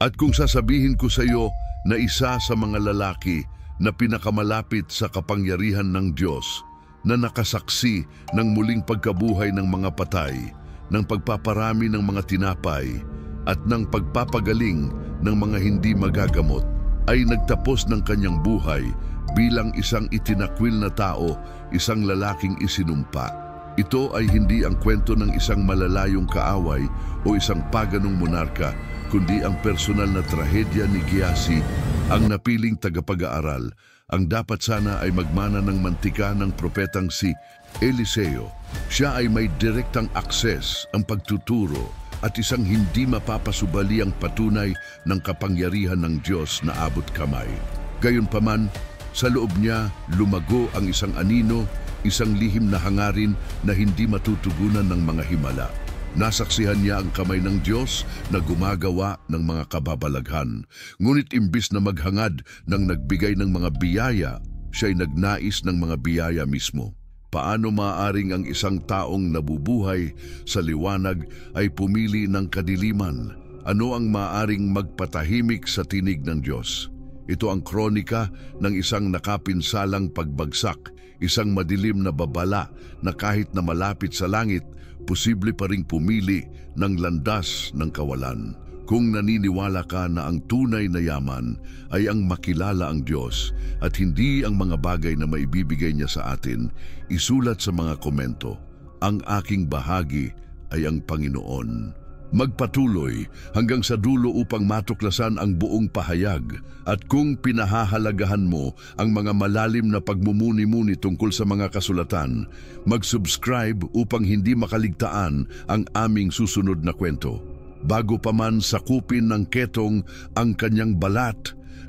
At kung sasabihin ko sa iyo na isa sa mga lalaki na pinakamalapit sa kapangyarihan ng Diyos, na nakasaksi ng muling pagkabuhay ng mga patay, ng pagpaparami ng mga tinapay, at ng pagpapagaling ng mga hindi magagamot, ay nagtapos ng kanyang buhay bilang isang itinakwil na tao, isang lalaking isinumpa. Ito ay hindi ang kwento ng isang malalayong kaaway o isang paganong monarka, kundi ang personal na trahedya ni Gehazi, ang napiling tagapag-aaral. Ang dapat sana ay magmana ng mantika ng propetang si Eliseo. Siya ay may direktang akses, ang pagtuturo, at isang hindi mapapasubali ang patunay ng kapangyarihan ng Diyos na abot kamay. Gayunpaman, sa loob niya lumago ang isang anino, isang lihim na hangarin na hindi matutugunan ng mga himala. Nasaksihan niya ang kamay ng Diyos na gumagawa ng mga kababalaghan. Ngunit imbis na maghangad ng nagbigay ng mga biyaya, siya'y nagnais ng mga biyaya mismo. Paano maaaring ang isang taong nabubuhay sa liwanag ay pumili ng kadiliman? Ano ang maaaring magpatahimik sa tinig ng Diyos? Ito ang kronika ng isang nakapinsalang pagbagsak, isang madilim na babala na kahit na malapit sa langit, posible pa ring pumili ng landas ng kawalan. Kung naniniwala ka na ang tunay na yaman ay ang makilala ang Diyos at hindi ang mga bagay na maibibigay niya sa atin, isulat sa mga komento, ang aking bahagi ay ang Panginoon. Magpatuloy hanggang sa dulo upang matuklasan ang buong pahayag, at kung pinahahalagahan mo ang mga malalim na pagmumuni-muni tungkol sa mga kasulatan, mag-subscribe upang hindi makaligtaan ang aming susunod na kwento. Bago pa man sakupin ng ketong ang kanyang balat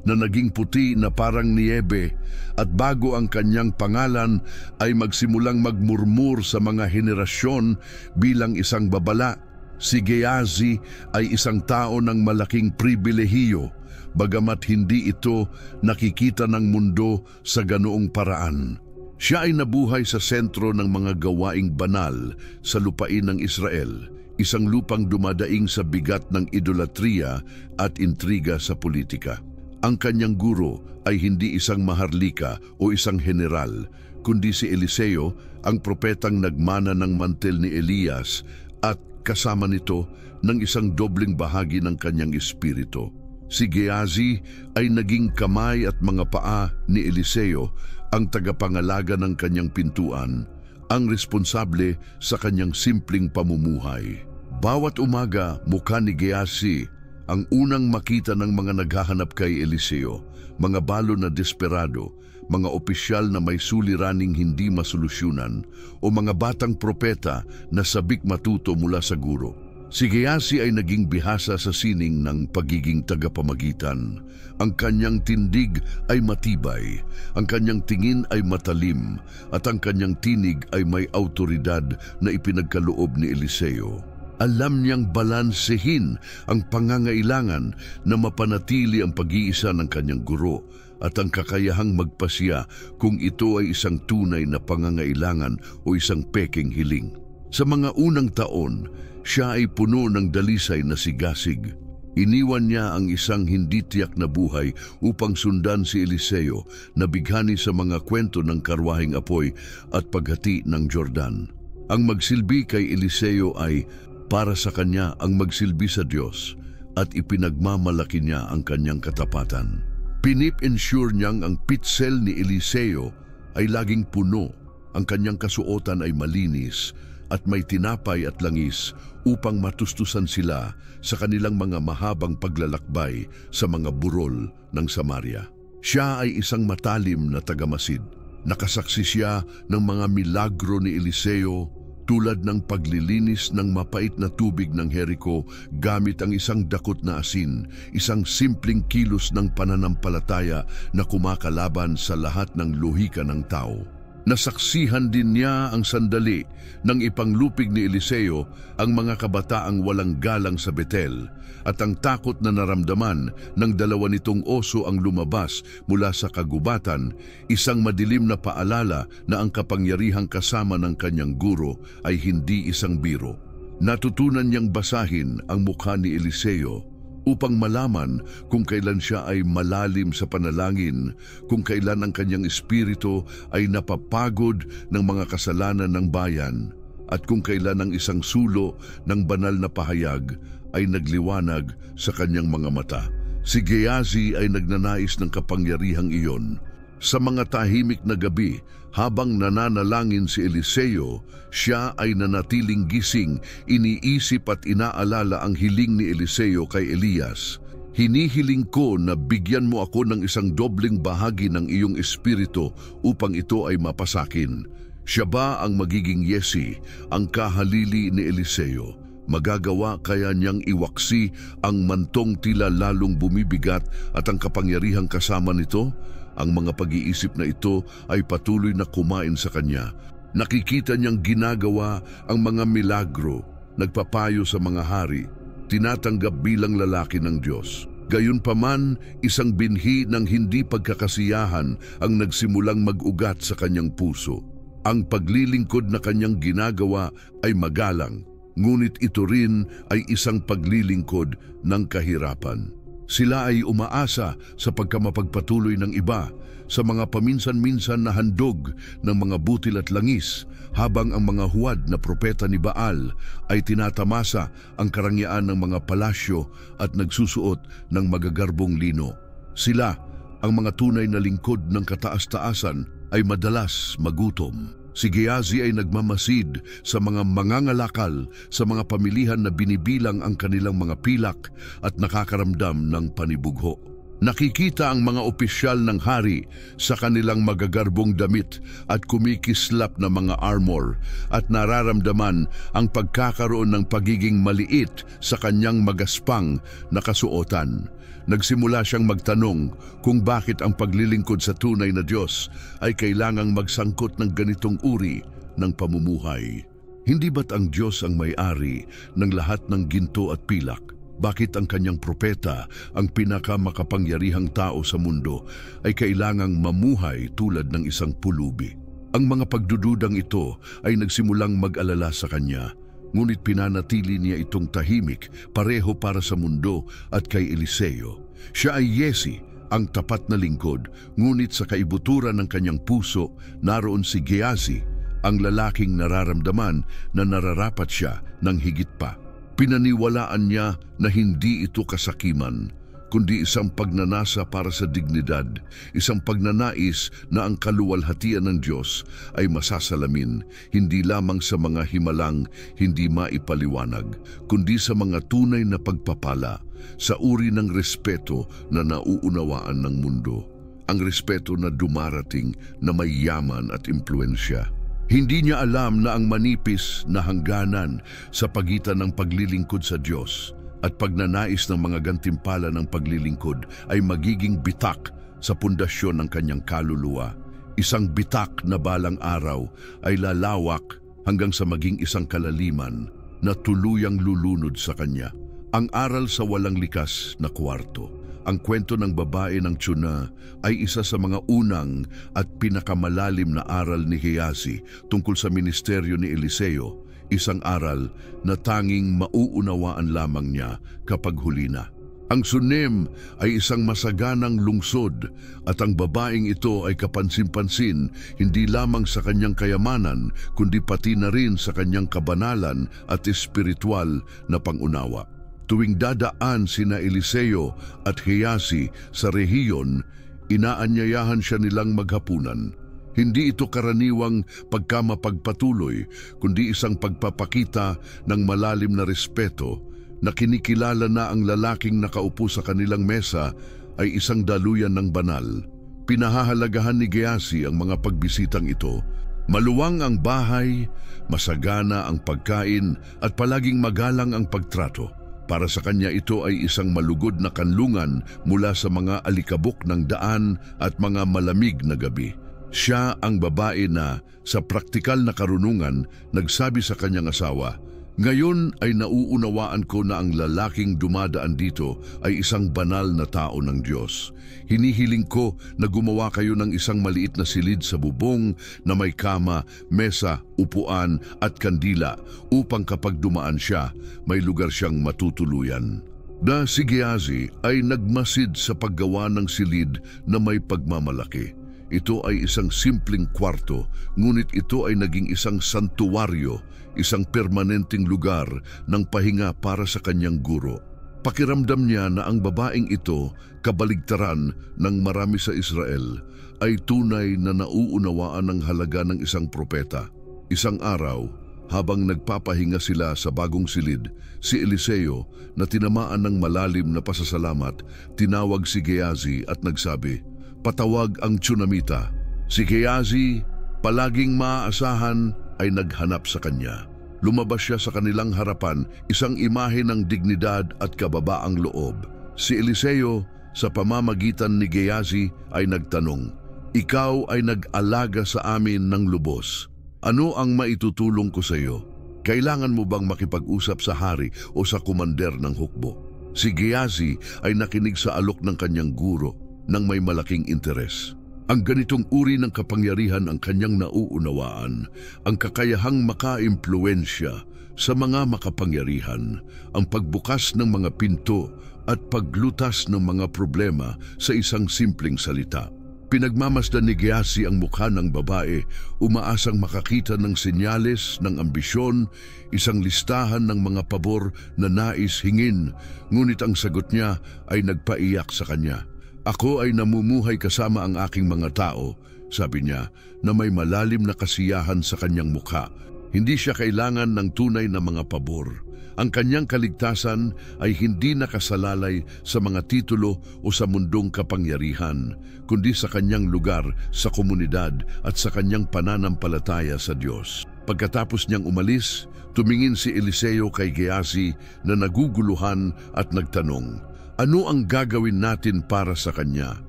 na naging puti na parang niyebe, at bago ang kanyang pangalan ay magsimulang magmurmur sa mga henerasyon bilang isang babala, si Gehazi ay isang tao ng malaking pribilehiyo, bagamat hindi ito nakikita ng mundo sa ganoong paraan. Siya ay nabuhay sa sentro ng mga gawaing banal sa lupain ng Israel, isang lupang dumadaing sa bigat ng idolatriya at intriga sa politika. Ang kanyang guro ay hindi isang maharlika o isang general, kundi si Eliseo, ang propetang nagmana ng mantel ni Elias, at kasama nito ng isang dobling bahagi ng kanyang espiritu. Si Gehazi ay naging kamay at mga paa ni Eliseo, ang tagapangalaga ng kanyang pintuan, ang responsable sa kanyang simpleng pamumuhay. Bawat umaga, mukha ni Gehazi ang unang makita ng mga naghahanap kay Eliseo, mga balo na desperado, mga opisyal na may suliraning hindi masolusyunan, o mga batang propeta na sabik matuto mula sa guro. Si Gehazi ay naging bihasa sa sining ng pagiging tagapamagitan. Ang kanyang tindig ay matibay, ang kanyang tingin ay matalim, at ang kanyang tinig ay may autoridad na ipinagkaloob ni Eliseo. Alam niyang balansehin ang pangangailangan na mapanatili ang pag-iisa ng kanyang guro at ang kakayahang magpasya kung ito ay isang tunay na pangangailangan o isang peking hiling. Sa mga unang taon, siya ay puno ng dalisay na sigasig. Iniwan niya ang isang hindi tiyak na buhay upang sundan si Eliseo na bighani sa mga kwento ng karwaheng apoy at paghati ng Jordan. Ang magsilbi kay Eliseo ay para sa kanya ang magsilbi sa Diyos, at ipinagmamalaki niya ang kanyang katapatan. Pinip-ensure niyang ang pitsel ni Eliseo ay laging puno, ang kanyang kasuotan ay malinis, at may tinapay at langis upang matustusan sila sa kanilang mga mahabang paglalakbay sa mga burol ng Samaria. Siya ay isang matalim na tagamasid. Nakasaksi siya ng mga milagro ni Eliseo, tulad ng paglilinis ng mapait na tubig ng Jericho gamit ang isang dakot na asin, isang simpleng kilos ng pananampalataya na kumakalaban sa lahat ng lohika ng tao. Nasaksihan din niya ang sandali nang ipanglupig ni Eliseo ang mga kabataang walang galang sa Betel, at ang takot na naramdaman ng dalawa nitong oso ang lumabas mula sa kagubatan, isang madilim na paalala na ang kapangyarihang kasama ng kanyang guro ay hindi isang biro. Natutunan niyang basahin ang mukha ni Eliseo, upang malaman kung kailan siya ay malalim sa panalangin, kung kailan ang kanyang espiritu ay napapagod ng mga kasalanan ng bayan, at kung kailan ang isang sulo ng banal na pahayag ay nagliwanag sa kanyang mga mata. Si Gehazi ay nagnanais ng kapangyarihang iyon. Sa mga tahimik na gabi, habang nananalangin si Eliseo, siya ay nanatiling gising, iniisip at inaalala ang hiling ni Eliseo kay Elias. Hinihiling ko na bigyan mo ako ng isang dobleng bahagi ng iyong espiritu upang ito ay mapasakin. Siya ba ang magiging Yesi, ang kahalili ni Eliseo? Magagawa kaya niyang iwaksi ang mantong tila lalong bumibigat at ang kapangyarihang kasama nito? Ang mga pag-iisip na ito ay patuloy na kumain sa kanya. Nakikita niyang ginagawa ang mga milagro, nagpapayo sa mga hari, tinatanggap bilang lalaki ng Diyos. Gayunpaman, isang binhi ng hindi pagkakasiyahan ang nagsimulang mag-ugat sa kanyang puso. Ang paglilingkod na kanyang ginagawa ay magalang, ngunit ito rin ay isang paglilingkod ng kahirapan. Sila ay umaasa sa pagkamapagpatuloy ng iba, sa mga paminsan-minsan na handog ng mga butil at langis, habang ang mga huwad na propeta ni Baal ay tinatamasa ang karangyaan ng mga palasyo at nagsusuot ng magagarbong lino. Sila, ang mga tunay na lingkod ng kataas-taasan, ay madalas magutom. Si Gehazi ay nagmamasid sa mga mangangalakal, sa mga pamilihan na binibilang ang kanilang mga pilak at nakakaramdam ng panibugho. Nakikita ang mga opisyal ng hari sa kanilang magagarbong damit at kumikislap na mga armor at nararamdaman ang pagkakaroon ng pagiging maliit sa kanyang magaspang na kasuotan. Nagsimula siyang magtanong kung bakit ang paglilingkod sa tunay na Diyos ay kailangang magsangkot ng ganitong uri ng pamumuhay. Hindi ba't ang Diyos ang may-ari ng lahat ng ginto at pilak? Bakit ang kanyang propeta, ang pinakamakapangyarihang tao sa mundo, ay kailangang mamuhay tulad ng isang pulubi? Ang mga pagdududang ito ay nagsimulang mag-alala sa kanya. Ngunit pinanatili niya itong tahimik, pareho para sa mundo at kay Eliseo. Siya ay Yesi, ang tapat na lingkod, ngunit sa kaibuturan ng kanyang puso, naroon si Gehazi, ang lalaking nararamdaman na nararapat siya ng higit pa. Pinaniwalaan niya na hindi ito kasakiman, kundi isang pagnanasa para sa dignidad, isang pagnanais na ang kaluwalhatian ng Diyos ay masasalamin, hindi lamang sa mga himalang hindi maipaliwanag, kundi sa mga tunay na pagpapala, sa uri ng respeto na nauunawaan ng mundo, ang respeto na dumarating na may yaman at impluensya. Hindi niya alam na ang manipis na hangganan sa pagitan ng paglilingkod sa Diyos at pagnanais ng mga gantimpala ng paglilingkod ay magiging bitak sa pundasyon ng kanyang kaluluwa. Isang bitak na balang araw ay lalawak hanggang sa maging isang kalaliman na tuluyang lulunod sa kanya. Ang aral sa walang likas na kwarto. Ang kwento ng babae ng Tiyuna ay isa sa mga unang at pinakamalalim na aral ni Gehazi tungkol sa ministeryo ni Eliseo, isang aral na tanging mauunawaan lamang niya kapag huli na. Ang Sunem ay isang masaganang lungsod at ang babaeng ito ay kapansin-pansin hindi lamang sa kanyang kayamanan kundi pati na rin sa kanyang kabanalan at espiritual na pangunawa. Tuwing dadaan sina Eliseo at Gehazi sa rehiyon, inaanyayahan siya nilang maghapunan. Hindi ito karaniwang pagkamapagpatuloy, kundi isang pagpapakita ng malalim na respeto na kinikilala na ang lalaking nakaupo sa kanilang mesa ay isang daluyan ng banal. Pinahahalagahan ni Gehazi ang mga pagbisitang ito. Maluwang ang bahay, masagana ang pagkain at palaging magalang ang pagtrato. Para sa kanya ito ay isang malugod na kanlungan mula sa mga alikabok ng daan at mga malamig na gabi. Siya ang babae na, sa praktikal na karunungan, nagsabi sa kanyang asawa, "Ngayon ay nauunawaan ko na ang lalaking dumadaan dito ay isang banal na tao ng Diyos. Hinihiling ko na gumawa kayo ng isang maliit na silid sa bubong na may kama, mesa, upuan at kandila upang kapag dumaan siya, may lugar siyang matutuluyan." Na si Gehazi ay nagmasid sa paggawa ng silid na may pagmamalaki. Ito ay isang simpleng kwarto, ngunit ito ay naging isang santuwaryo, isang permanenteng lugar ng pahinga para sa kanyang guro. Pakiramdam niya na ang babaeng ito, kabaligtaran ng marami sa Israel, ay tunay na nauunawaan ng halaga ng isang propeta. Isang araw, habang nagpapahinga sila sa bagong silid, si Eliseo na tinamaan ng malalim na pasasalamat, tinawag si Gehazi at nagsabi, "Patawag ang Tsunamita." Si Gehazi, palaging maaasahan, ay naghanap sa kanya. Lumabas siya sa kanilang harapan, isang imahe ng dignidad at kababaang loob. Si Eliseo, sa pamamagitan ni Gehazi, ay nagtanong, "Ikaw ay nag-alaga sa amin ng lubos. Ano ang maitutulong ko sa iyo? Kailangan mo bang makipag-usap sa hari o sa kumander ng hukbo?" Si Gehazi ay nakinig sa alok ng kanyang guro nang may malaking interes. Ang ganitong uri ng kapangyarihan ang kanyang nauunawaan, ang kakayahang maka-impluwensya sa mga makapangyarihan, ang pagbukas ng mga pinto at paglutas ng mga problema sa isang simpleng salita. Pinagmamasdan ni Gehazi ang mukha ng babae, umaasang makakita ng senyales ng ambisyon, isang listahan ng mga pabor na nais hingin, ngunit ang sagot niya ay nagpaiyak sa kanya. "Ako ay namumuhay kasama ang aking mga tao," sabi niya, na may malalim na kasiyahan sa kanyang mukha. Hindi siya kailangan ng tunay na mga pabor. Ang kanyang kaligtasan ay hindi nakasalalay sa mga titulo o sa mundong kapangyarihan, kundi sa kanyang lugar sa komunidad at sa kanyang pananampalataya sa Diyos. Pagkatapos niyang umalis, tumingin si Eliseo kay Gehazi na naguguluhan at nagtanong, "Ano ang gagawin natin para sa kanya?"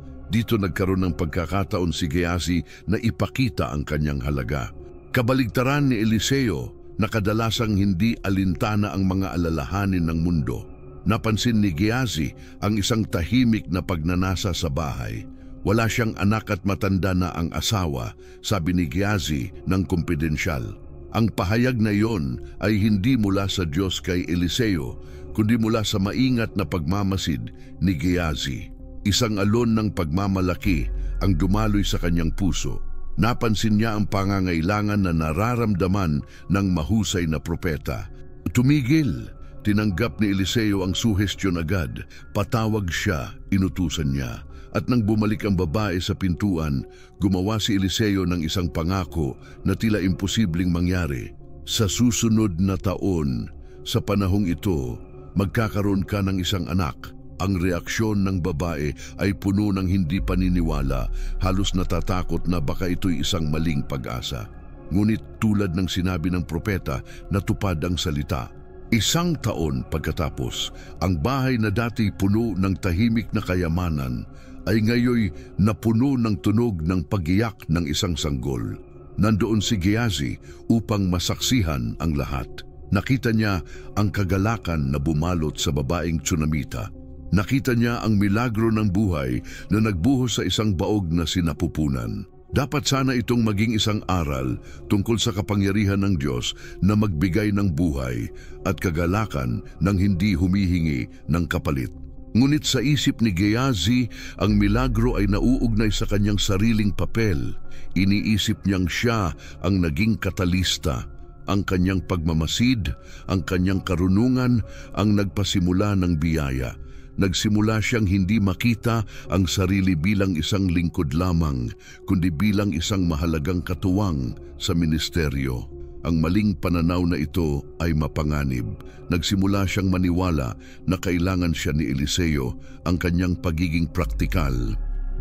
Dito nagkaroon ng pagkakataon si Gehazi na ipakita ang kanyang halaga. Kabaligtaran ni Eliseo na kadalasang hindi alintana ang mga alalahanin ng mundo. Napansin ni Gehazi ang isang tahimik na pagnanasa sa bahay. Wala siyang anak at matanda na ang asawa, sabi ni Gehazi ng kumpidensyal. Ang pahayag na iyon ay hindi mula sa Diyos kay Eliseo, kundi mula sa maingat na pagmamasid ni Gehazi. Isang alon ng pagmamalaki ang dumaloy sa kanyang puso. Napansin niya ang pangangailangan na nararamdaman ng mahusay na propeta. Tumigil. Tinanggap ni Eliseo ang suhestyon agad. Patawag siya, inutusan niya. At nang bumalik ang babae sa pintuan, gumawa si Eliseo ng isang pangako na tila imposibleng mangyari. Sa susunod na taon, sa panahong ito, magkakaroon ka ng isang anak. Ang reaksyon ng babae ay puno ng hindi paniniwala, halos natatakot na baka ito'y isang maling pag-asa. Ngunit tulad ng sinabi ng propeta, natupad ang salita. 1 taon pagkatapos, ang bahay na dati puno ng tahimik na kayamanan ay ngayoy napuno ng tunog ng pag-iyak ng isang sanggol. Nandoon si Gehazi upang masaksihan ang lahat. Nakita niya ang kagalakan na bumalot sa babaeng Tsunamita. Nakita niya ang milagro ng buhay na nagbuhos sa isang baog na sinapupunan. Dapat sana itong maging isang aral tungkol sa kapangyarihan ng Diyos na magbigay ng buhay at kagalakan ng hindi humihingi ng kapalit. Ngunit sa isip ni Gehazi, ang milagro ay nauugnay sa kanyang sariling papel. Iniisip niyang siya ang naging katalista. Ang kanyang pagmamasid, ang kanyang karunungan ang nagpasimula ng biyaya. Nagsimula siyang hindi makita ang sarili bilang isang lingkod lamang, kundi bilang isang mahalagang katuwang sa ministeryo. Ang maling pananaw na ito ay mapanganib. Nagsimula siyang maniwala na kailangan siya ni Eliseo, ang kanyang pagiging praktikal.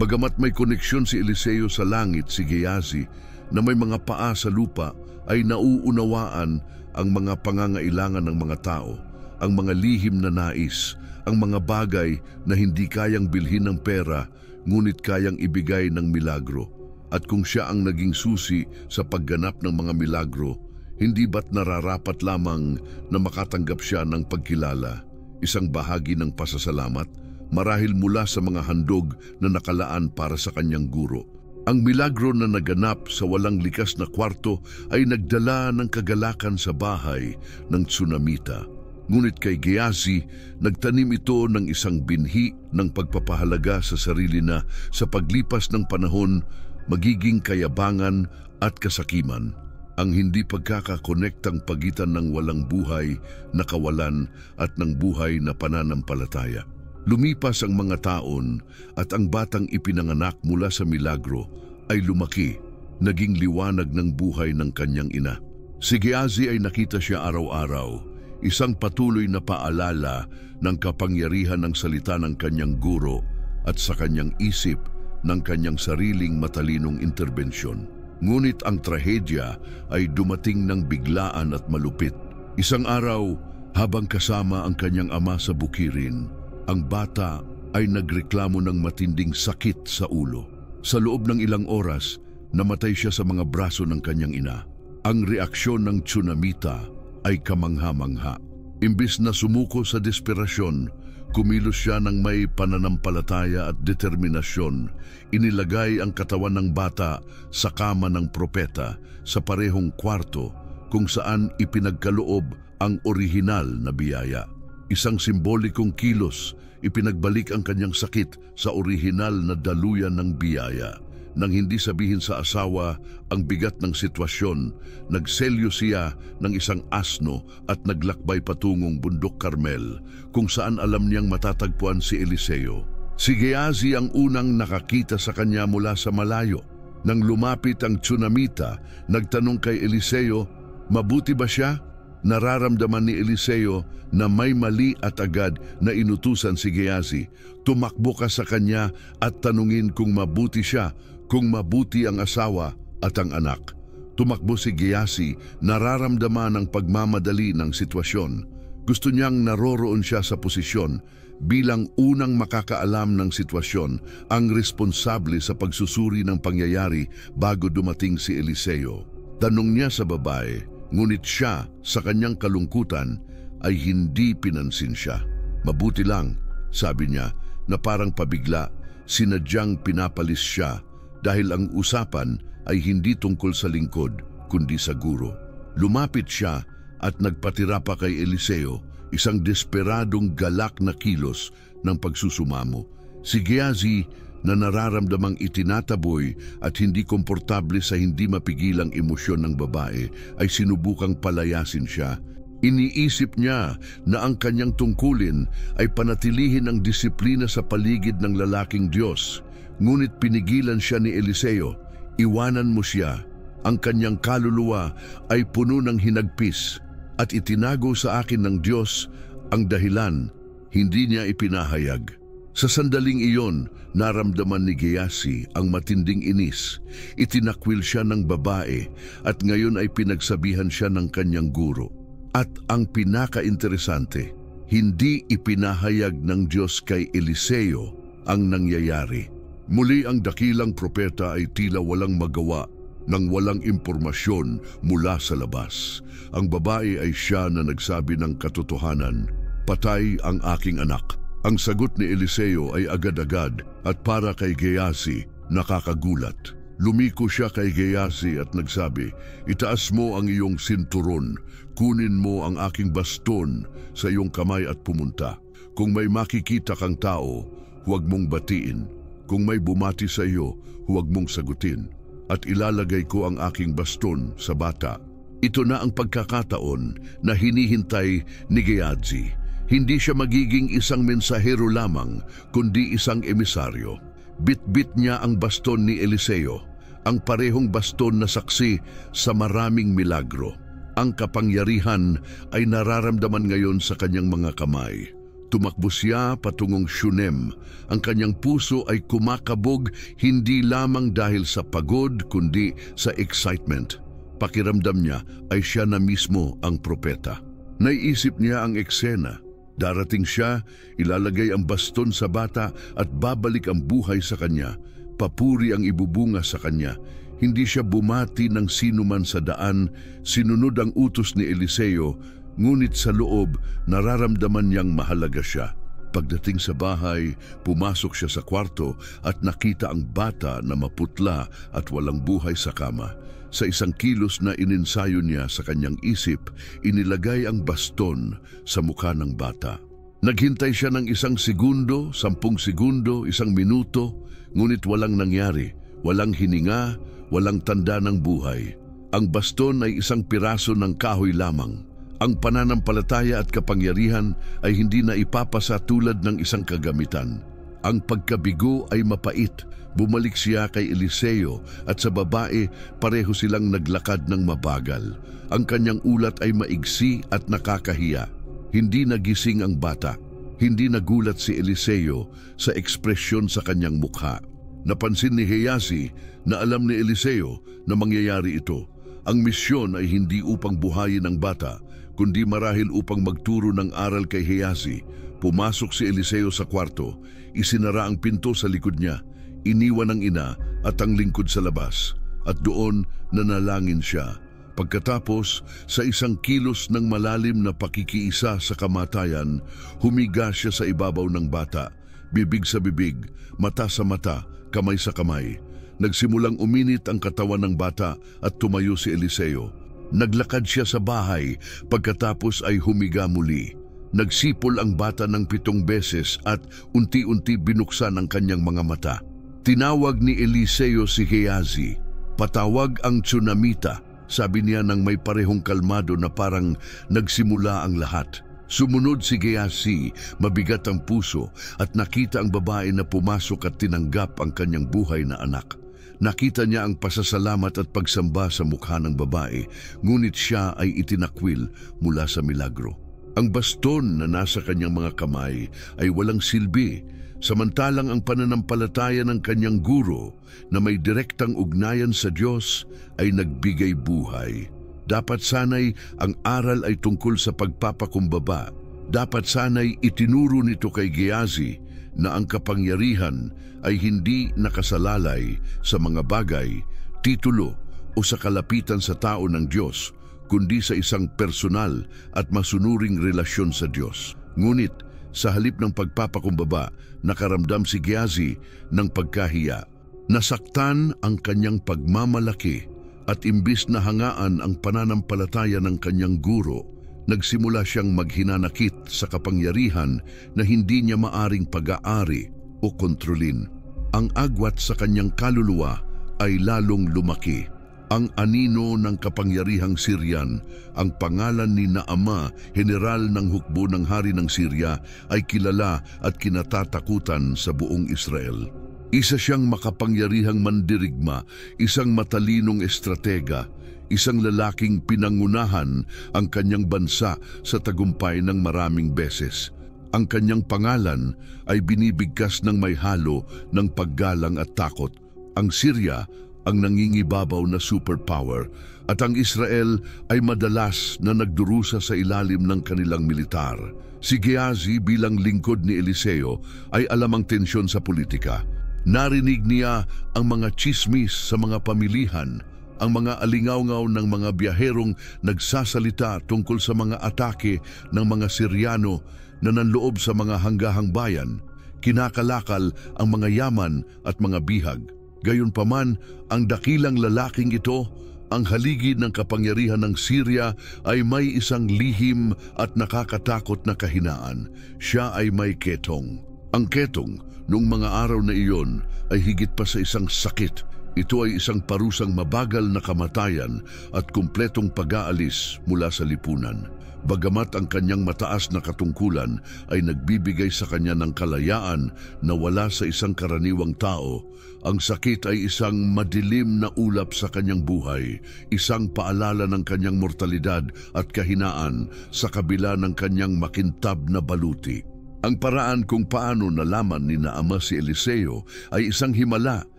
Bagamat may koneksyon si Eliseo sa langit, si Gehazi, na may mga paa sa lupa, ay nauunawaan ang mga pangangailangan ng mga tao, ang mga lihim na nais, ang mga bagay na hindi kayang bilhin ng pera, ngunit kayang ibigay ng milagro. At kung siya ang naging susi sa pagganap ng mga milagro, hindi ba't nararapat lamang na makatanggap siya ng pagkilala, isang bahagi ng pasasalamat, marahil mula sa mga handog na nakalaan para sa kanyang guro. Ang milagro na naganap sa walang likas na kwarto ay nagdala ng kagalakan sa bahay ng Tsunamita. Ngunit kay Gehazi, nagtanim ito ng isang binhi ng pagpapahalaga sa sarili na sa paglipas ng panahon magiging kayabangan at kasakiman. Ang hindi pagkakakonektang pagitan ng walang buhay na kawalan at ng buhay na pananampalataya. Lumipas ang mga taon at ang batang ipinanganak mula sa milagro ay lumaki, naging liwanag ng buhay ng kanyang ina. Si Gehazi ay nakita siya araw-araw, isang patuloy na paalala ng kapangyarihan ng salita ng kanyang guro at sa kanyang isip ng kanyang sariling matalinong interbensyon. Ngunit ang trahedya ay dumating ng biglaan at malupit. Isang araw, habang kasama ang kanyang ama sa bukirin, ang bata ay nagreklamo ng matinding sakit sa ulo. Sa loob ng ilang oras, namatay siya sa mga braso ng kanyang ina. Ang reaksyon ng tsunamita ay kamangha-mangha. Imbis na sumuko sa desperasyon, kumilos siya ng may pananampalataya at determinasyon. Inilagay ang katawan ng bata sa kama ng propeta sa parehong kwarto kung saan ipinagkaloob ang orihinal na biyaya. Isang simbolikong kilos, ipinagbalik ang kanyang sakit sa orihinal na daluyan ng biyaya. Nang hindi sabihin sa asawa ang bigat ng sitwasyon, nagselyo siya ng isang asno at naglakbay patungong bundok Carmel, kung saan alam niyang matatagpuan si Eliseo. Si Gehazi ang unang nakakita sa kanya mula sa malayo. Nang lumapit ang tsunamita, nagtanong kay Eliseo, "Mabuti ba siya?" Nararamdaman ni Eliseo na may mali at agad na inutusan si Gehazi. Tumakbo ka sa kanya at tanungin kung mabuti siya, kung mabuti ang asawa at ang anak. Tumakbo si Gehazi, nararamdaman ang pagmamadali ng sitwasyon. Gusto niyang naroroon siya sa posisyon bilang unang makakaalam ng sitwasyon, ang responsable sa pagsusuri ng pangyayari bago dumating si Eliseo. Tanong niya sa babae, ngunit siya sa kanyang kalungkutan ay hindi pinansin siya. "Mabuti lang," sabi niya na parang pabigla, sinadyang pinapalis siya dahil ang usapan ay hindi tungkol sa lingkod kundi sa guro. Lumapit siya at nagpatira pa kay Eliseo, isang desperadong galak na kilos ng pagsusumamo. Si Gehazi na nararamdamang itinataboy at hindi komportable sa hindi mapigilang emosyon ng babae ay sinubukang palayasin siya. Iniisip niya na ang kanyang tungkulin ay panatilihin ang disiplina sa paligid ng lalaking Diyos. Ngunit pinigilan siya ni Eliseo, "Iwanan mo siya. Ang kanyang kaluluwa ay puno ng hinagpis at itinago sa akin ng Diyos ang dahilan, hindi niya ipinahayag." Sa sandaling iyon, naramdaman ni Gehazi ang matinding inis. Itinakwil siya ng babae at ngayon ay pinagsabihan siya ng kanyang guro. At ang pinaka-interesante, hindi ipinahayag ng Diyos kay Eliseo ang nangyayari. Muli ang dakilang propeta ay tila walang magawa nang walang impormasyon mula sa labas. Ang babae ay siya na nagsabi ng katotohanan, "Patay ang aking anak." Ang sagot ni Eliseo ay agad-agad at para kay Gehazi, nakakagulat. Lumiko siya kay Gehazi at nagsabi, "Itaas mo ang iyong sinturon, kunin mo ang aking baston sa iyong kamay at pumunta. Kung may makikita kang tao, huwag mong batiin. Kung may bumati sa iyo, huwag mong sagutin. At ilalagay ko ang aking baston sa bata." Ito na ang pagkakataon na hinihintay ni Gehazi. Hindi siya magiging isang mensahero lamang, kundi isang emisaryo. Bit-bit niya ang baston ni Eliseo, ang parehong baston na saksi sa maraming milagro. Ang kapangyarihan ay nararamdaman ngayon sa kanyang mga kamay. Tumakbo siya patungong Shunem. Ang kanyang puso ay kumakabog hindi lamang dahil sa pagod kundi sa excitement. Pakiramdam niya ay siya na mismo ang propeta. Naiisip niya ang eksena. Darating siya, ilalagay ang baston sa bata at babalik ang buhay sa kanya. Papuri ang ibubunga sa kanya. Hindi siya bumati ng sinuman sa daan, sinunod ang utos ni Eliseo, ngunit sa loob nararamdaman niyang mahalaga siya. Pagdating sa bahay, pumasok siya sa kwarto at nakita ang bata na maputla at walang buhay sa kama. Sa isang kilos na ininsayo niya sa kanyang isip, inilagay ang baston sa mukha ng bata. Naghintay siya ng 1 segundo, 10 segundo, 1 minuto, ngunit walang nangyari, walang hininga, walang tanda ng buhay. Ang baston ay isang piraso ng kahoy lamang. Ang pananampalataya at kapangyarihan ay hindi na ipapasa tulad ng isang kagamitan. Ang pagkabigo ay mapait. Bumalik siya kay Eliseo at sa babae pareho silang naglakad ng mabagal. Ang kanyang ulat ay maigsi at nakakahiya. Hindi nagising ang bata. Hindi nagulat si Eliseo sa ekspresyon sa kanyang mukha. Napansin ni Gehazi na alam ni Eliseo na mangyayari ito. Ang misyon ay hindi upang buhayin ang bata, kundi marahil upang magturo ng aral kay Gehazi. Pumasok si Eliseo sa kwarto, isinara ang pinto sa likod niya, iniwan ang ina at ang lingkod sa labas, at doon nanalangin siya. Pagkatapos, sa 1 kilos ng malalim na pakikiisa sa kamatayan, humiga siya sa ibabaw ng bata, bibig sa bibig, mata sa mata, kamay sa kamay. Nagsimulang uminit ang katawan ng bata at tumayo si Eliseo. Naglakad siya sa bahay, pagkatapos ay humiga muli. Nagsipol ang bata ng 7 beses at unti-unti binuksan ang kanyang mga mata. Tinawag ni Eliseo si Gehazi. Patawag ang tsunamita, sabi niya nang may parehong kalmado na parang nagsimula ang lahat. Sumunod si Gehazi, mabigat ang puso, at nakita ang babae na pumasok at tinanggap ang kanyang buhay na anak. Nakita niya ang pasasalamat at pagsamba sa mukha ng babae, ngunit siya ay itinakwil mula sa milagro. Ang baston na nasa kanyang mga kamay ay walang silbi, samantalang ang pananampalataya ng kanyang guro na may direktang ugnayan sa Diyos ay nagbigay buhay. Dapat sanay ang aral ay tungkol sa pagpapakumbaba. Dapat sanay itinuro nito kay Gehazi na ang kapangyarihan ay hindi nakasalalay sa mga bagay, titulo o sa kalapitan sa tao ng Diyos, kundi sa isang personal at masunuring relasyon sa Diyos. Ngunit sa halip ng pagpapakumbaba, nakaramdam si Gehazi ng pagkahiya. Nasaktan ang kanyang pagmamalaki at imbis na hangaan ang pananampalataya ng kanyang guro, nagsimula siyang maghinanakit sa kapangyarihan na hindi niya maaring pag-aari o kontrolin. Ang agwat sa kanyang kaluluwa ay lalong lumaki. Ang anino ng kapangyarihang Syrian, ang pangalan ni Naama, general ng hukbo ng hari ng Syria, ay kilala at kinatatakutan sa buong Israel. Isa siyang makapangyarihang mandirigma, isang matalinong estratega, isang lalaking pinangunahan ang kanyang bansa sa tagumpay ng maraming beses. Ang kanyang pangalan ay binibigkas ng may halo ng paggalang at takot. Ang Syria ang nangingibabaw na superpower at ang Israel ay madalas na nagdurusa sa ilalim ng kanilang militar. Si Gehazi bilang lingkod ni Eliseo ay alam ang tensyon sa politika. Narinig niya ang mga chismis sa mga pamilihan, ang mga alingaw-ngaw ng mga biyaherong nagsasalita tungkol sa mga atake ng mga Syriano na nanloob sa mga hanggahang bayan, kinakalakal ang mga yaman at mga bihag. Gayunpaman, ang dakilang lalaking ito, ang haligi ng kapangyarihan ng Syria, ay may isang lihim at nakakatakot na kahinaan. Siya ay may ketong. Ang ketong, noong mga araw na iyon, ay higit pa sa isang sakit. Ito ay isang parusang mabagal na kamatayan at kumpletong pag-aalis mula sa lipunan. Bagamat ang kanyang mataas na katungkulan ay nagbibigay sa kanya ng kalayaan na wala sa isang karaniwang tao, ang sakit ay isang madilim na ulap sa kanyang buhay, isang paalala ng kanyang mortalidad at kahinaan sa kabila ng kanyang makintab na baluti. Ang paraan kung paano nalaman ni Naama si Eliseo ay isang himala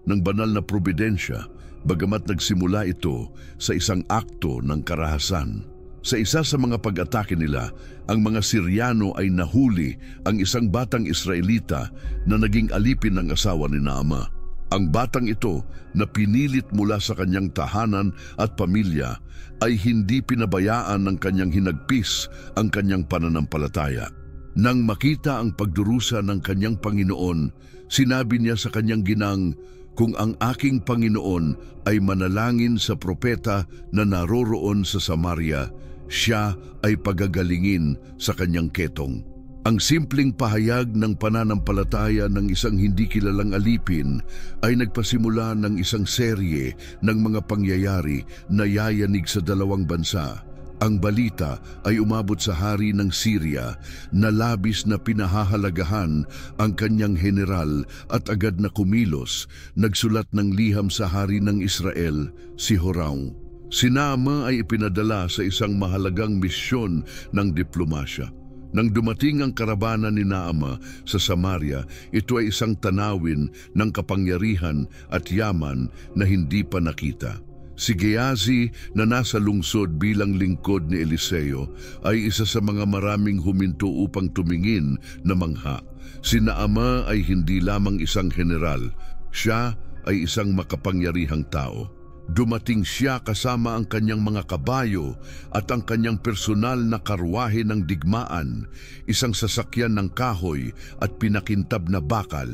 ng banal na probidensya, bagamat nagsimula ito sa isang akto ng karahasan. Sa isa sa mga pag-atake nila, ang mga Syriano ay nahuli ang isang batang Israelita na naging alipin ng asawa ni Naama. Ang batang ito na pinilit mula sa kanyang tahanan at pamilya ay hindi pinabayaan ng kanyang hinagpis ang kanyang pananampalataya. Nang makita ang pagdurusa ng kanyang Panginoon, sinabi niya sa kanyang ginang, "Kung ang aking Panginoon ay manalangin sa propeta na naroroon sa Samaria, siya ay pagagalingin sa kanyang ketong." Ang simpleng pahayag ng pananampalataya ng isang hindi kilalang alipin ay nagpasimula ng isang serye ng mga pangyayari na yayanig sa dalawang bansa. Ang balita ay umabot sa hari ng Syria na labis na pinahahalagahan ang kanyang general at agad na kumilos, nagsulat ng liham sa hari ng Israel, si Horam. Si Naama ay ipinadala sa isang mahalagang misyon ng diplomasya. Nang dumating ang karabana ni Naama sa Samaria, ito ay isang tanawin ng kapangyarihan at yaman na hindi pa nakita. Si Gehazi na nasa lungsod bilang lingkod ni Eliseo ay isa sa mga maraming huminto upang tumingin na mangha. Si Naama ay hindi lamang isang general, siya ay isang makapangyarihang tao. Dumating siya kasama ang kanyang mga kabayo at ang kanyang personal na karwahe ng digmaan, isang sasakyan ng kahoy at pinakintab na bakal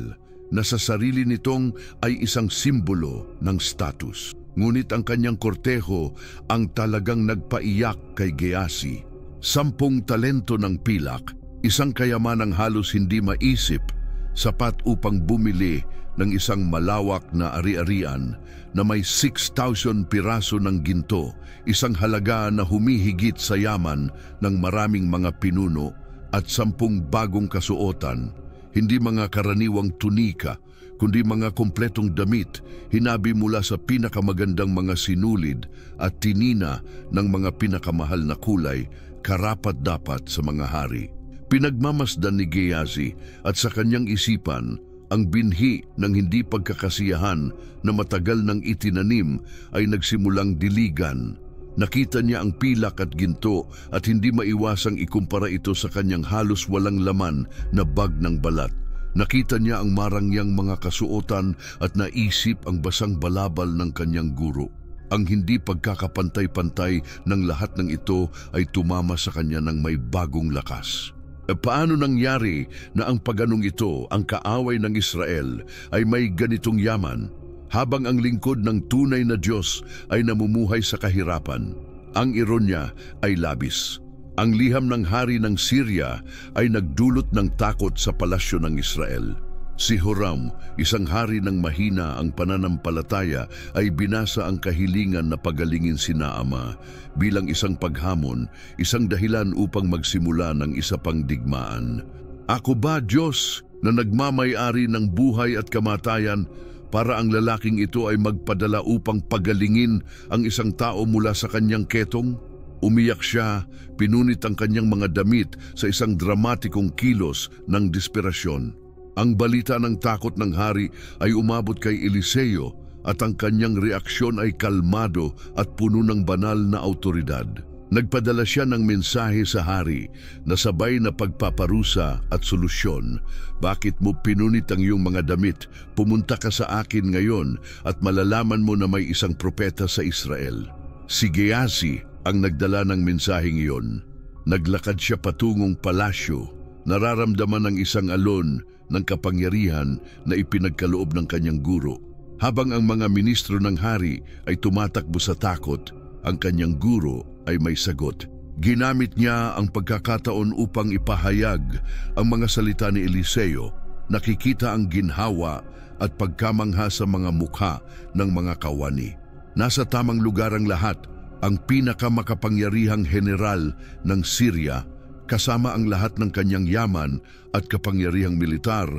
na sa sarili nitong ay isang simbolo ng status. Ngunit ang kanyang korteho ang talagang nagpaiyak kay Gehazi. 10 talento ng pilak, isang kayamanang halos hindi maisip, sapat upang bumili ng isang malawak na ari-arian na may 6,000 piraso ng ginto, isang halaga na humihigit sa yaman ng maraming mga pinuno at 10 bagong kasuotan, hindi mga karaniwang tunika, kundi mga kompletong damit, hinabi mula sa pinakamagandang mga sinulid at tinina ng mga pinakamahal na kulay, karapat-dapat sa mga hari. Pinagmamasdan ni Gehazi at sa kanyang isipan ang binhi ng hindi pagkakasiyahan na matagal nang itinanim ay nagsimulang diligan. Nakita niya ang pilak at ginto at hindi maiwasang ikumpara ito sa kanyang halos walang laman na bag ng balat. Nakita niya ang marangyang mga kasuotan at naisip ang basang balabal ng kanyang guro. Ang hindi pagkakapantay-pantay ng lahat ng ito ay tumama sa kanya ng may bagong lakas. Paano nangyari na ang paganong ito, ang kaaway ng Israel, ay may ganitong yaman, habang ang lingkod ng tunay na Diyos ay namumuhay sa kahirapan? Ang ironya ay labis. Ang liham ng hari ng Syria ay nagdulot ng takot sa palasyo ng Israel. Si Horam, isang hari ng mahina ang pananampalataya, ay binasa ang kahilingan na pagalingin si Naama bilang isang paghamon, isang dahilan upang magsimula ng isa pang digmaan. "Ako ba, Diyos, na nagmamay-ari ng buhay at kamatayan, para ang lalaking ito ay magpadala upang pagalingin ang isang tao mula sa kanyang ketong?" Umiyak siya, pinunit ang kanyang mga damit sa isang dramatikong kilos ng desperasyon. Ang balita ng takot ng hari ay umabot kay Eliseo at ang kanyang reaksyon ay kalmado at puno ng banal na autoridad. Nagpadala siya ng mensahe sa hari na sabay na pagpaparusa at solusyon. "Bakit mo pinunit ang iyong mga damit? Pumunta ka sa akin ngayon at malalaman mo na may isang propeta sa Israel." Si Gehazi ang nagdala ng mensaheng iyon. Naglakad siya patungong palasyo, nararamdaman ng isang alon ng kapangyarihan na ipinagkaloob ng kanyang guro. Habang ang mga ministro ng hari ay tumatakbo sa takot, ang kanyang guro ay may sagot. Ginamit niya ang pagkakataon upang ipahayag ang mga salita ni Eliseo. Nakikita ang ginhawa at pagkamangha sa mga mukha ng mga kawani. Nasa tamang lugar ang lahat. Ang pinakamakapangyarihang general ng Syria, kasama ang lahat ng kanyang yaman at kapangyarihang militar,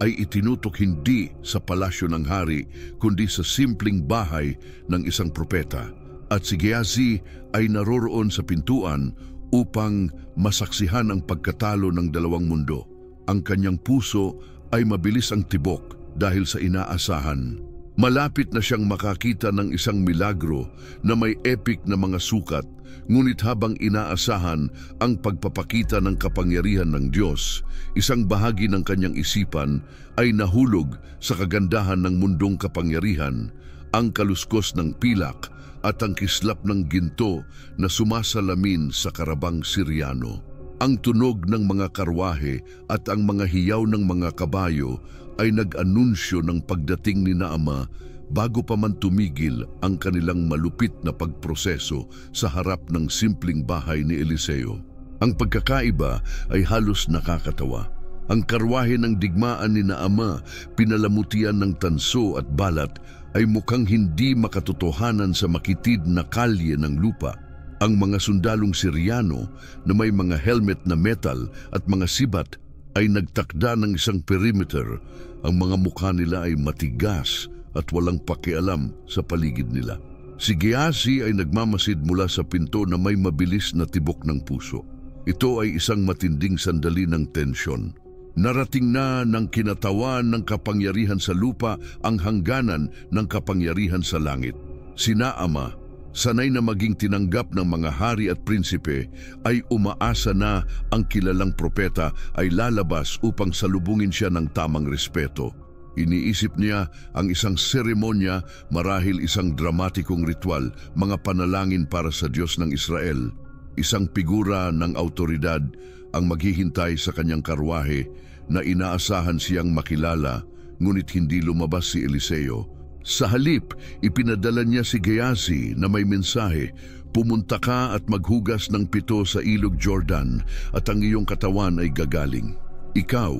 ay itinutok hindi sa palasyo ng hari, kundi sa simpleng bahay ng isang propeta. At si Gehazi ay naroroon sa pintuan upang masaksihan ang pagkatalo ng dalawang mundo. Ang kanyang puso ay mabilis ang tibok dahil sa inaasahan. Malapit na siyang makakita ng isang milagro na may epic na mga sukat, ngunit habang inaasahan ang pagpapakita ng kapangyarihan ng Diyos, isang bahagi ng kanyang isipan ay nahulog sa kagandahan ng mundong kapangyarihan, ang kaluskos ng pilak at ang kislap ng ginto na sumasalamin sa karabang Siryano. Ang tunog ng mga karwahe at ang mga hiyaw ng mga kabayo ay nag-anunsyo ng pagdating ni Naama bago pa man tumigil ang kanilang malupit na pagproseso sa harap ng simpleng bahay ni Eliseo. Ang pagkakaiba ay halos nakakatawa. Ang karwahe ng digmaan ni Naama, pinalamutian ng tanso at balat, ay mukhang hindi makatotohanan sa makitid na kalye ng lupa. Ang mga sundalong Siryano na may mga helmet na metal at mga sibat ay nagtakda ng isang perimeter. Ang mga mukha nila ay matigas at walang pakialam sa paligid nila. Si Gehazi ay nagmamasid mula sa pinto na may mabilis na tibok ng puso. Ito ay isang matinding sandali ng tensyon. Narating na ng kinatawan ng kapangyarihan sa lupa ang hangganan ng kapangyarihan sa langit. Si Naama, sanay na maging tinanggap ng mga hari at prinsipe, ay umaasa na ang kilalang propeta ay lalabas upang salubungin siya ng tamang respeto. Iniisip niya ang isang seremonya, marahil isang dramatikong ritual, mga panalangin para sa Diyos ng Israel. Isang figura ng autoridad ang maghihintay sa kanyang karwahe na inaasahan siyang makilala, ngunit hindi lumabas si Eliseo. Sa halip, ipinadala niya si Gehazi na may mensahe, "Pumunta ka at maghugas ng 7 sa ilog Jordan at ang iyong katawan ay gagaling. Ikaw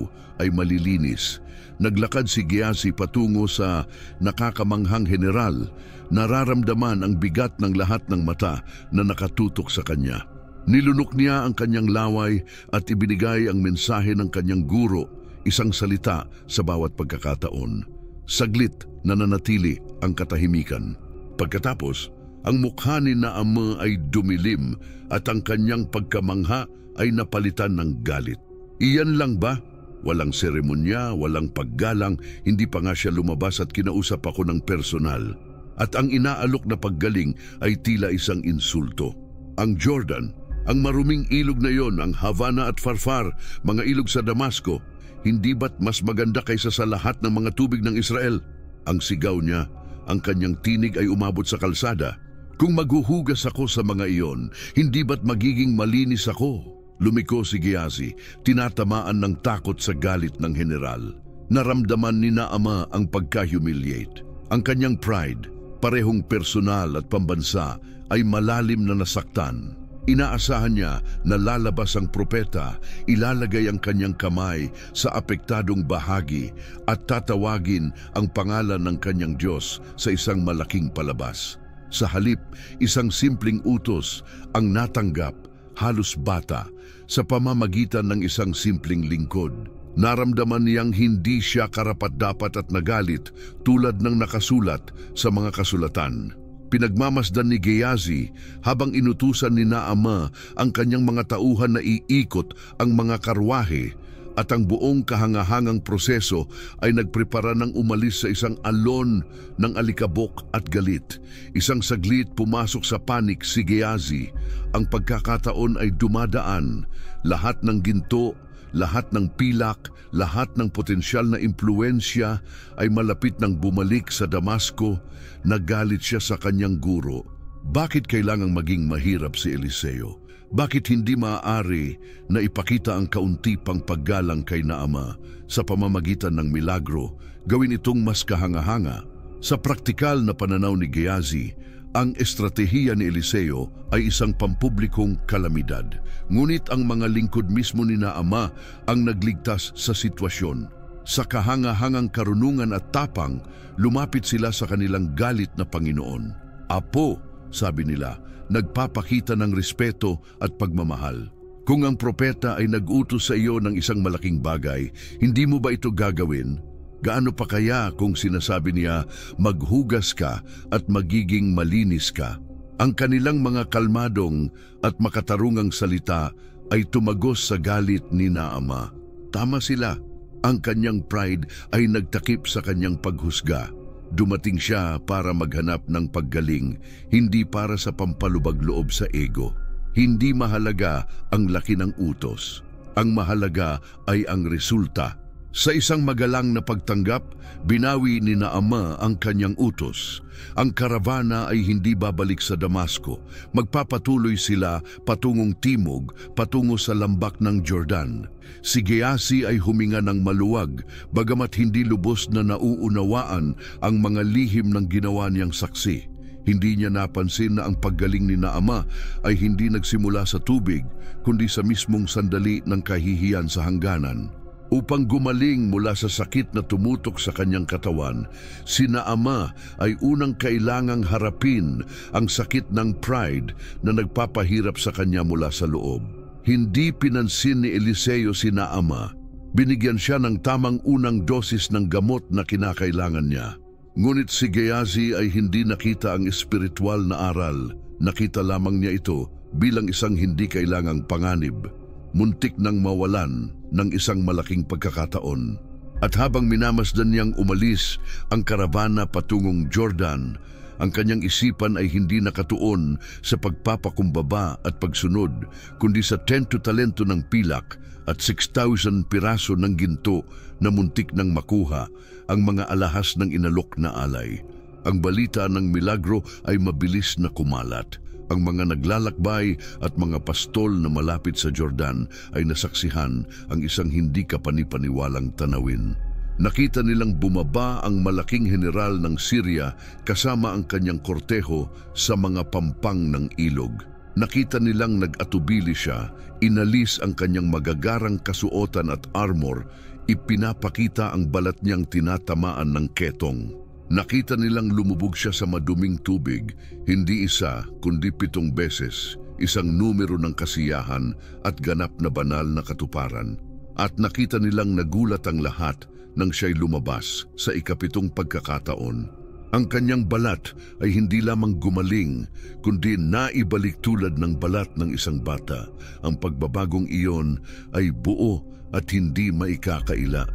ay malilinis." Naglakad si Gehazi patungo sa nakakamanghang general. Nararamdaman ang bigat ng lahat ng mata na nakatutok sa kanya. Nilunok niya ang kanyang laway at ibinigay ang mensahe ng kanyang guro, isang salita sa bawat pagkakataon. Saglit nananatili ang katahimikan. Pagkatapos, ang mukha ni Naama ay dumilim at ang kanyang pagkamangha ay napalitan ng galit. Iyan lang ba? Walang seremonya, walang paggalang, hindi pa nga siya lumabas at kinausap ako ng personal. At ang inaalok na paggaling ay tila isang insulto. Ang Jordan, ang maruming ilog na yon, ang Havana at Farfar, mga ilog sa Damasco, hindi ba't mas maganda kaysa sa lahat ng mga tubig ng Israel? Ang sigaw niya, ang kanyang tinig ay umabot sa kalsada. Kung maghuhugas ako sa mga iyon, hindi ba't magiging malinis ako? Lumiko si Gehazi, tinatamaan ng takot sa galit ng general. Naramdaman ni Naama ang pagka-humiliate. Ang kanyang pride, parehong personal at pambansa, ay malalim na nasaktan. Inaasahan niya na lalabas ang propeta, ilalagay ang kanyang kamay sa apektadong bahagi at tatawagin ang pangalan ng kanyang Diyos sa isang malaking palabas. Sa halip, isang simpleng utos ang natanggap, halos bata, sa pamamagitan ng isang simpleng lingkod. Naramdaman niyang hindi siya karapat-dapat at nagalit tulad ng nakasulat sa mga kasulatan. Pinagmamasdan ni Gehazi habang inutusan ni Naama ang kanyang mga tauhan na iikot ang mga karwahe at ang buong kahangahangang proseso ay nagprepara ng umalis sa isang alon ng alikabok at galit. Isang saglit pumasok sa panik si Gehazi. Ang pagkakataon ay dumadaan. Lahat ng ginto, lahat ng pilak, lahat ng potensyal na impluensya ay malapit nang bumalik sa Damasco. Nagalit siya sa kanyang guro. Bakit kailangang maging mahirap si Eliseo? Bakit hindi maaari na ipakita ang kaunti pang paggalang kay Naama sa pamamagitan ng milagro, gawin itong mas kahanga-hanga? Sa praktikal na pananaw ni Gehazi, ang estratehiya ni Eliseo ay isang pampublikong kalamidad. Ngunit ang mga lingkod mismo ni Naama ang nagligtas sa sitwasyon. Sa kahangahangang karunungan at tapang, lumapit sila sa kanilang galit na Panginoon. "Apo," sabi nila, nagpapakita ng respeto at pagmamahal. "Kung ang propeta ay nag-utos sa iyo ng isang malaking bagay, hindi mo ba ito gagawin? Gaano pa kaya kung sinasabi niya, maghugas ka at magiging malinis ka?" Ang kanilang mga kalmadong at makatarungang salita ay tumagos sa galit ni Naama. Tama sila. Ang kanyang pride ay nagtakip sa kanyang paghusga. Dumating siya para maghanap ng paggaling, hindi para sa pampalubag loob sa ego. Hindi mahalaga ang laki ng utos. Ang mahalaga ay ang resulta. Sa isang magalang na pagtanggap, binawi ni Naama ang kanyang utos. Ang karavana ay hindi babalik sa Damasco. Magpapatuloy sila patungong timog, patungo sa lambak ng Jordan. Si Gehazi ay huminga ng maluwag, bagamat hindi lubos na nauunawaan ang mga lihim ng ginawa niyang saksi. Hindi niya napansin na ang paggaling ni Naama ay hindi nagsimula sa tubig, kundi sa mismong sandali ng kahihiyan sa hangganan. Upang gumaling mula sa sakit na tumutok sa kanyang katawan, si Naama ay unang kailangang harapin ang sakit ng pride na nagpapahirap sa kanya mula sa loob. Hindi pinansin ni Eliseo si Naama. Binigyan siya ng tamang unang dosis ng gamot na kinakailangan niya. Ngunit si Gehazi ay hindi nakita ang espiritual na aral. Nakita lamang niya ito bilang isang hindi kailangang panganib. Muntik nang mawalan ng isang malaking pagkakataon. At habang minamasdan niyang umalis ang karavana patungong Jordan, ang kanyang isipan ay hindi nakatuon sa pagpapakumbaba at pagsunod, kundi sa 10 talento ng pilak at 6,000 piraso ng ginto na muntik nang makuha, ang mga alahas ng inalok na alay. Ang balita ng milagro ay mabilis na kumalat. Ang mga naglalakbay at mga pastol na malapit sa Jordan ay nasaksihan ang isang hindi kapanipaniwalang tanawin. Nakita nilang bumaba ang malaking general ng Syria kasama ang kanyang korteho sa mga pampang ng ilog. Nakita nilang nag-atubili siya, inalis ang kanyang magagarang kasuotan at armor, ipinapakita ang balat niyang tinatamaan ng ketong. Nakita nilang lumubog siya sa maduming tubig, hindi isa kundi 7 beses, isang numero ng kasiyahan at ganap na banal na katuparan. At nakita nilang nagulat ang lahat nang siya'y lumabas sa ika-7 pagkakataon. Ang kanyang balat ay hindi lamang gumaling, kundi naibalik tulad ng balat ng isang bata. Ang pagbabagong iyon ay buo at hindi maikakaila.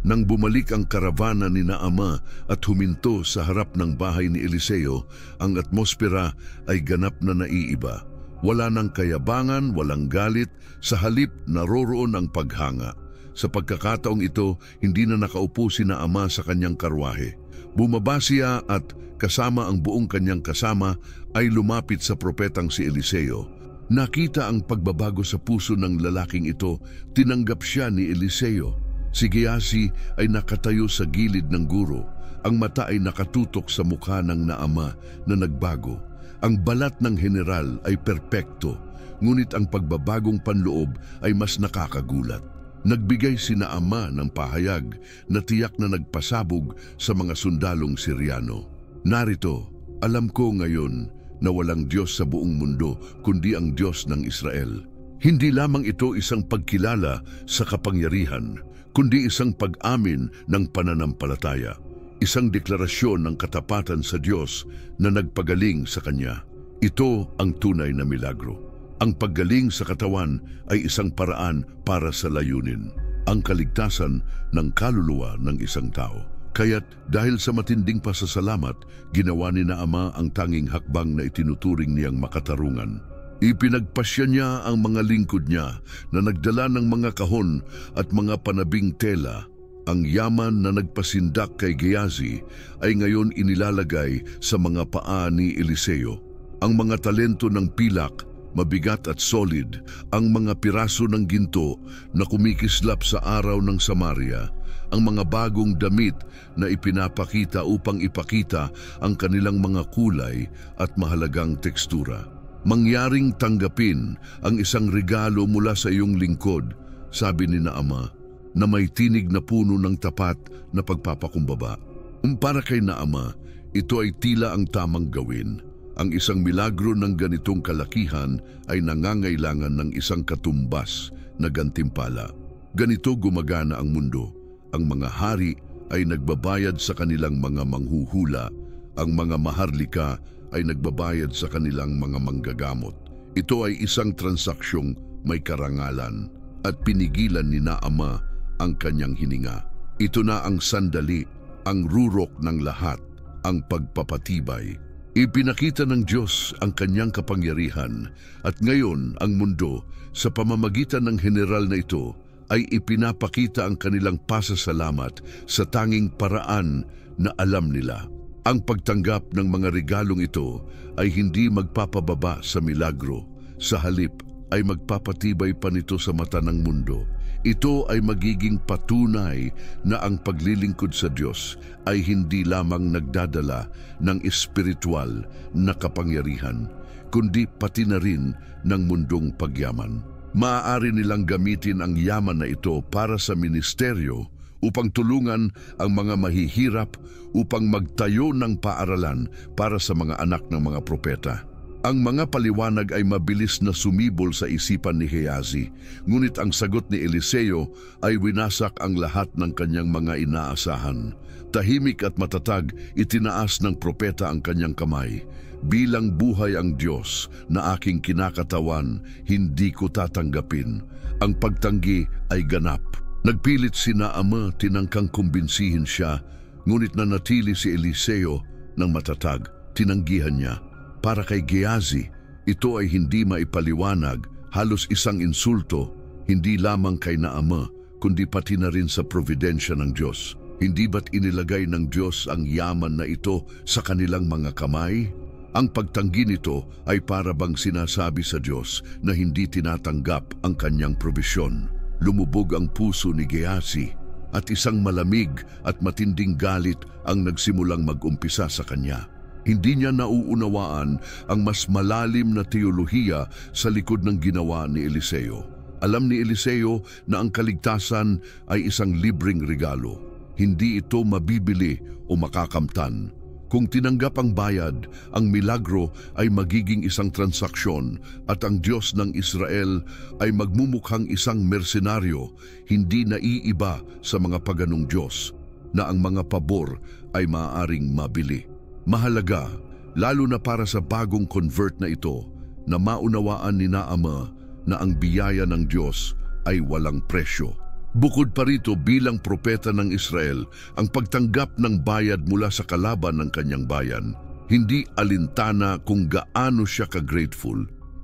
Nang bumalik ang karavana ni Naama at huminto sa harap ng bahay ni Eliseo, ang atmosfera ay ganap na naiiba. Wala nang kayabangan, walang galit, sa halip naroroon ang paghanga. Sa pagkakataong ito, hindi na nakaupo si Naama sa kanyang karwahe. Bumaba siya at kasama ang buong kanyang kasama ay lumapit sa propetang si Eliseo. Nakita ang pagbabago sa puso ng lalaking ito, tinanggap siya ni Eliseo. Si Gehazi ay nakatayo sa gilid ng guro. Ang mata ay nakatutok sa mukha ng Naama na nagbago. Ang balat ng general ay perpekto, ngunit ang pagbabagong panloob ay mas nakakagulat. Nagbigay si Naama ng pahayag na tiyak na nagpasabog sa mga sundalong Siryano. Narito, alam ko ngayon na walang Diyos sa buong mundo kundi ang Diyos ng Israel. Hindi lamang ito isang pagkilala sa kapangyarihan, kundi isang pag-amin ng pananampalataya, isang deklarasyon ng katapatan sa Diyos na nagpagaling sa Kanya. Ito ang tunay na milagro. Ang paggaling sa katawan ay isang paraan para sa layunin, ang kaligtasan ng kaluluwa ng isang tao. Kaya't dahil sa matinding pasasalamat, ginawa ni Naama ang tanging hakbang na itinuturing niyang makatarungan. Ipinagpasya niya ang mga lingkod niya na nagdala ng mga kahon at mga panabing tela. Ang yaman na nagpasindak kay Gehazi ay ngayon inilalagay sa mga paa ni Eliseo. Ang mga talento ng pilak, mabigat at solid, ang mga piraso ng ginto na kumikislap sa araw ng Samaria, ang mga bagong damit na ipinapakita upang ipakita ang kanilang mga kulay at mahalagang tekstura. Mangyaring tanggapin ang isang regalo mula sa iyong lingkod, sabi ni Naama, na may tinig na puno ng tapat na pagpapakumbaba. Para kay Naama, ito ay tila ang tamang gawin. Ang isang milagro ng ganitong kalakihan ay nangangailangan ng isang katumbas na gantimpala. Ganito gumagana ang mundo. Ang mga hari ay nagbabayad sa kanilang mga manghuhula, ang mga maharlika ay nagbabayad sa kanilang mga manggagamot. Ito ay isang transaksyong may karangalan at pinigilan ni Naama ang kanyang hininga. Ito na ang sandali, ang rurok ng lahat, ang pagpapatibay. Ipinakita ng Diyos ang kanyang kapangyarihan at ngayon ang mundo sa pamamagitan ng general na ito ay ipinapakita ang kanilang pasasalamat sa tanging paraan na alam nila. Ang pagtanggap ng mga regalong ito ay hindi magpapababa sa milagro. Sa halip ay magpapatibay pa nito sa mata ng mundo. Ito ay magiging patunay na ang paglilingkod sa Diyos ay hindi lamang nagdadala ng espiritual na kapangyarihan, kundi pati na rin ng mundong pagyaman. Maaari nilang gamitin ang yaman na ito para sa ministeryo upang tulungan ang mga mahihirap, upang magtayo ng paaralan para sa mga anak ng mga propeta. Ang mga paliwanag ay mabilis na sumibol sa isipan ni Gehazi, ngunit ang sagot ni Eliseo ay winasak ang lahat ng kanyang mga inaasahan. Tahimik at matatag, itinaas ng propeta ang kanyang kamay. Bilang buhay ang Diyos na aking kinakatawan, hindi ko tatanggapin. Ang pagtanggi ay ganap. Nagpilit si Naama, tinangkang kumbinsihin siya, ngunit nanatili si Eliseo ng matatag. Tinanggihan niya. Para kay Gehazi, ito ay hindi maipaliwanag, halos isang insulto, hindi lamang kay Naama, kundi pati na rin sa providensya ng Diyos. Hindi ba't inilagay ng Diyos ang yaman na ito sa kanilang mga kamay? Ang pagtanggi nito ay para bang sinasabi sa Diyos na hindi tinatanggap ang kanyang probisyon. Lumubog ang puso ni Gehazi at isang malamig at matinding galit ang nagsimulang mag-umpisa sa kanya. Hindi niya nauunawaan ang mas malalim na teolohiya sa likod ng ginawa ni Eliseo. Alam ni Eliseo na ang kaligtasan ay isang libreng regalo. Hindi ito mabibili o makakamtan. Kung tinanggap ang bayad, ang milagro ay magiging isang transaksyon at ang Diyos ng Israel ay magmumukhang isang mersenaryo, hindi naiiba sa mga paganong Diyos, na ang mga pabor ay maaaring mabili. Mahalaga, lalo na para sa bagong convert na ito, na maunawaan ni Naama na ang biyaya ng Diyos ay walang presyo. Bukod pa rito, bilang propeta ng Israel, ang pagtanggap ng bayad mula sa kalaban ng kanyang bayan, hindi alintana kung gaano siya ka-grateful,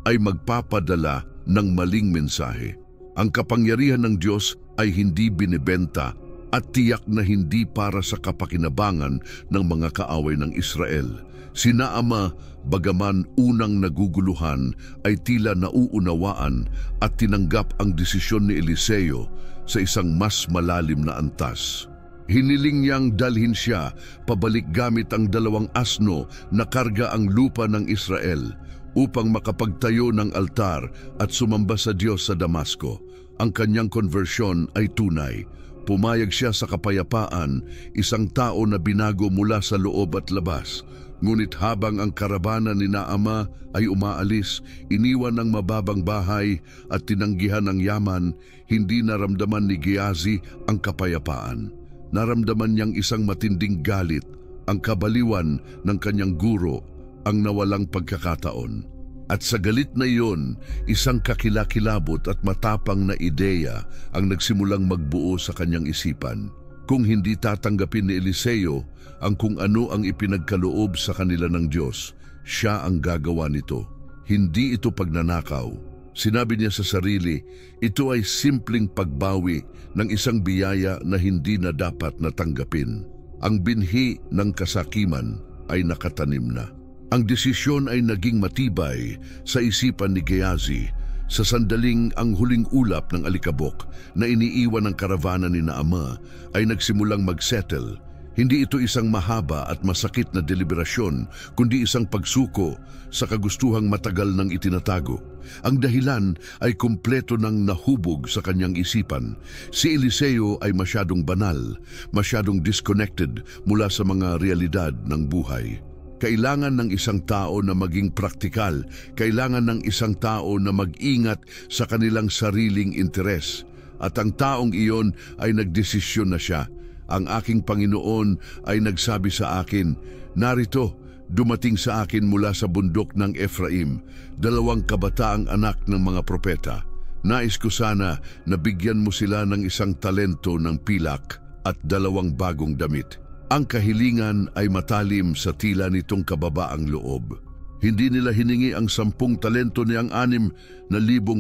ay magpapadala ng maling mensahe. Ang kapangyarihan ng Diyos ay hindi binibenta at tiyak na hindi para sa kapakinabangan ng mga kaaway ng Israel. Si Naama, bagaman unang naguguluhan, ay tila nauunawaan at tinanggap ang desisyon ni Eliseo sa isang mas malalim na antas. Hiniling niyang dalhin siya pabalik gamit ang 2 asno na karga ang lupa ng Israel upang makapagtayo ng altar at sumamba sa Diyos sa Damasco. Ang kanyang konversyon ay tunay. Pumayag siya sa kapayapaan, isang tao na binago mula sa loob at labas. Ngunit habang ang karavana ni Naama ay umaalis, iniwan ng mababang bahay at tinanggihan ang yaman, hindi naramdaman ni Gehazi ang kapayapaan. Naramdaman niyang isang matinding galit, ang kabaliwan ng kanyang guro, ang nawalang pagkakataon. At sa galit na iyon, isang kakilakilabot at matapang na ideya ang nagsimulang magbuo sa kanyang isipan. Kung hindi tatanggapin ni Eliseo ang kung ano ang ipinagkaloob sa kanila ng Diyos, siya ang gagawa nito. Hindi ito pagnanakaw. Sinabi niya sa sarili, ito ay simpleng pagbawi ng isang biyaya na hindi na dapat natanggapin. Ang binhi ng kasakiman ay nakatanim na. Ang desisyon ay naging matibay sa isipan ni Gehazi. Sa sandaling ang huling ulap ng alikabok na iniiwan ng karavana ni Naama ay nagsimulang magsettle. Hindi ito isang mahaba at masakit na deliberasyon, kundi isang pagsuko sa kagustuhang matagal ng itinatago. Ang dahilan ay kumpleto ng nahubog sa kanyang isipan. Si Eliseo ay masyadong banal, masyadong disconnected mula sa mga realidad ng buhay. Kailangan ng isang tao na maging praktikal, kailangan ng isang tao na mag-ingat sa kanilang sariling interes. At ang taong iyon ay nagdesisyon na siya. Ang aking Panginoon ay nagsabi sa akin, narito, dumating sa akin mula sa bundok ng Ephraim, 2 kabataang anak ng mga propeta. Nais ko sana na bigyan mo sila ng isang talento ng pilak at 2 bagong damit. Ang kahilingan ay matalim sa tila nitong kababaang loob. Hindi nila hiningi ang 10 talento niyang 6,000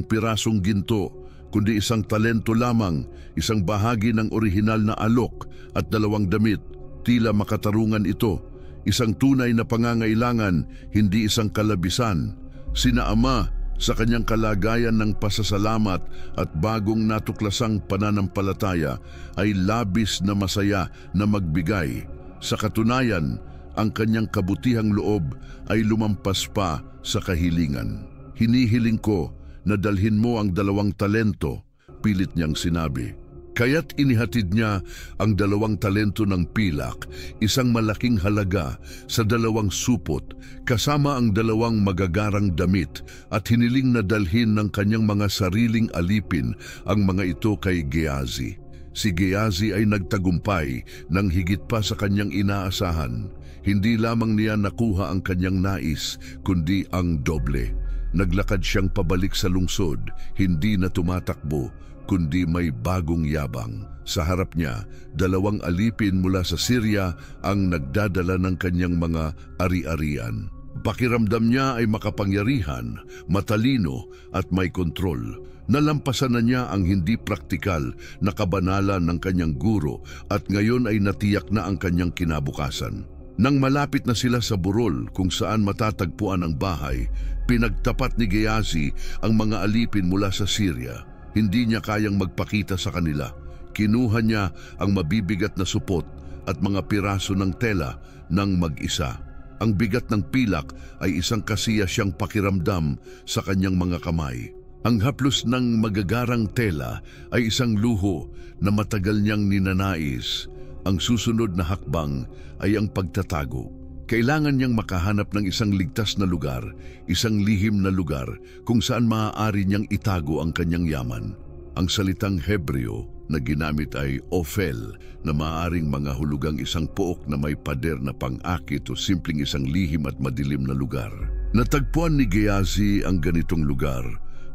pirasong ginto, kundi isang talento lamang, isang bahagi ng orihinal na alok at 2 damit. Tila makatarungan ito, isang tunay na pangangailangan, hindi isang kalabisan. Sina Ama, sa kanyang kalagayan ng pasasalamat at bagong natuklasang pananampalataya, ay labis na masaya na magbigay. Sa katunayan, ang kanyang kabutihang loob ay lumampas pa sa kahilingan. Hinihiling ko na dalhin mo ang 2 talento, pilit niyang sinabi. Kaya't inihatid niya ang 2 talento ng pilak, isang malaking halaga sa 2 supot, kasama ang 2 magagarang damit, at hiniling na dalhin ng kanyang mga sariling alipin ang mga ito kay Gehazi. Si Gehazi ay nagtagumpay ng higit pa sa kanyang inaasahan. Hindi lamang niya nakuha ang kanyang nais, kundi ang doble. Naglakad siyang pabalik sa lungsod, hindi na tumatakbo, kundi may bagong yabang. Sa harap niya, 2 alipin mula sa Syria ang nagdadala ng kanyang mga ari-arian. Pakiramdam niya ay makapangyarihan, matalino at may kontrol. Nalampasan na niya ang hindi praktikal na kabanalan ng kanyang guro at ngayon ay natiyak na ang kanyang kinabukasan. Nang malapit na sila sa burol kung saan matatagpuan ang bahay, pinagtapat ni Gehazi ang mga alipin mula sa Syria. Hindi niya kayang magpakita sa kanila. Kinuha niya ang mabibigat na supot at mga piraso ng tela ng mag-isa. Ang bigat ng pilak ay isang kasiya siyang pakiramdam sa kanyang mga kamay. Ang haplos ng magagarang tela ay isang luho na matagal niyang ninanais. Ang susunod na hakbang ay ang pagtatago. Kailangan niyang makahanap ng isang ligtas na lugar, isang lihim na lugar kung saan maaari niyang itago ang kanyang yaman. Ang salitang Hebreo na ginamit ay Ophel, na maaaring mga hulugang isang pook na may pader na pang-akit o simpleng isang lihim at madilim na lugar. Natagpuan ni Gehazi ang ganitong lugar,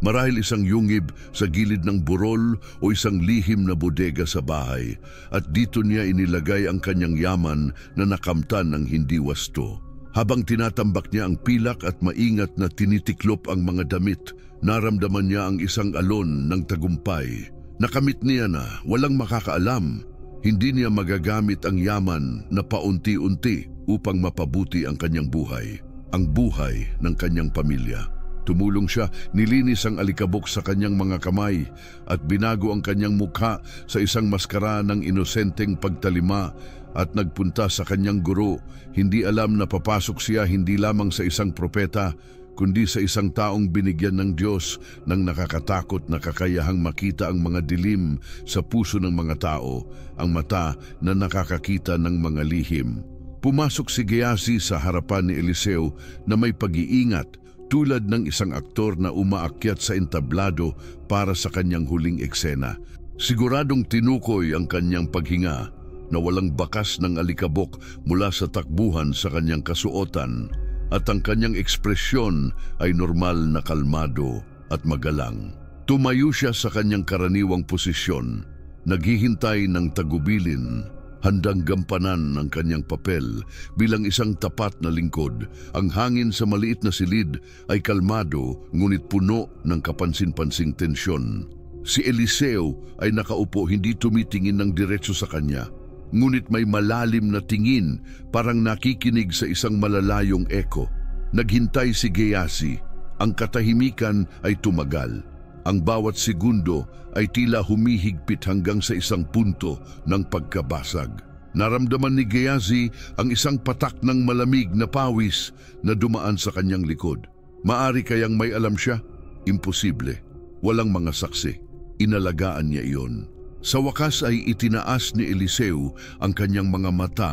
marahil isang yungib sa gilid ng burol o isang lihim na bodega sa bahay, at dito niya inilagay ang kanyang yaman na nakamtan ng hindi wasto. Habang tinatambak niya ang pilak at maingat na tinitiklop ang mga damit, naramdaman niya ang isang alon ng tagumpay. Nakamit niya na walang makakaalam. Hindi niya magagamit ang yaman na paunti-unti upang mapabuti ang kanyang buhay, ang buhay ng kanyang pamilya. Tumulong siya, nilinis ang alikabok sa kanyang mga kamay at binago ang kanyang mukha sa isang maskara ng inosenteng pagtalima at nagpunta sa kanyang guro. Hindi alam na papasok siya hindi lamang sa isang propeta, kundi sa isang taong binigyan ng Diyos ng nakakatakot na kakayahang makita ang mga dilim sa puso ng mga tao, ang mata na nakakakita ng mga lihim. Pumasok si Gehazi sa harapan ni Eliseo na may pag-iingat, tulad ng isang aktor na umaakyat sa entablado para sa kanyang huling eksena. Siguradong tinukoy ang kanyang paghinga na walang bakas ng alikabok mula sa takbuhan sa kanyang kasuotan, at ang kanyang ekspresyon ay normal na kalmado at magalang. Tumayo siya sa kanyang karaniwang posisyon, naghihintay ng tagubilin, handang gampanan ng kanyang papel bilang isang tapat na lingkod. Ang hangin sa maliit na silid ay kalmado ngunit puno ng kapansin-pansing tensyon. Si Eliseo ay nakaupo, hindi tumitingin ng diretso sa kanya, ngunit may malalim na tingin, parang nakikinig sa isang malalayong eko. Naghintay si Gehazi. Ang katahimikan ay tumagal. Ang bawat segundo ay tila humihigpit hanggang sa isang punto ng pagkabasag. Naramdaman ni Gehazi ang isang patak ng malamig na pawis na dumaan sa kanyang likod. Maari kayang may alam siya? Imposible. Walang mga saksi. Inalagaan niya iyon. Sa wakas ay itinaas ni Eliseo ang kanyang mga mata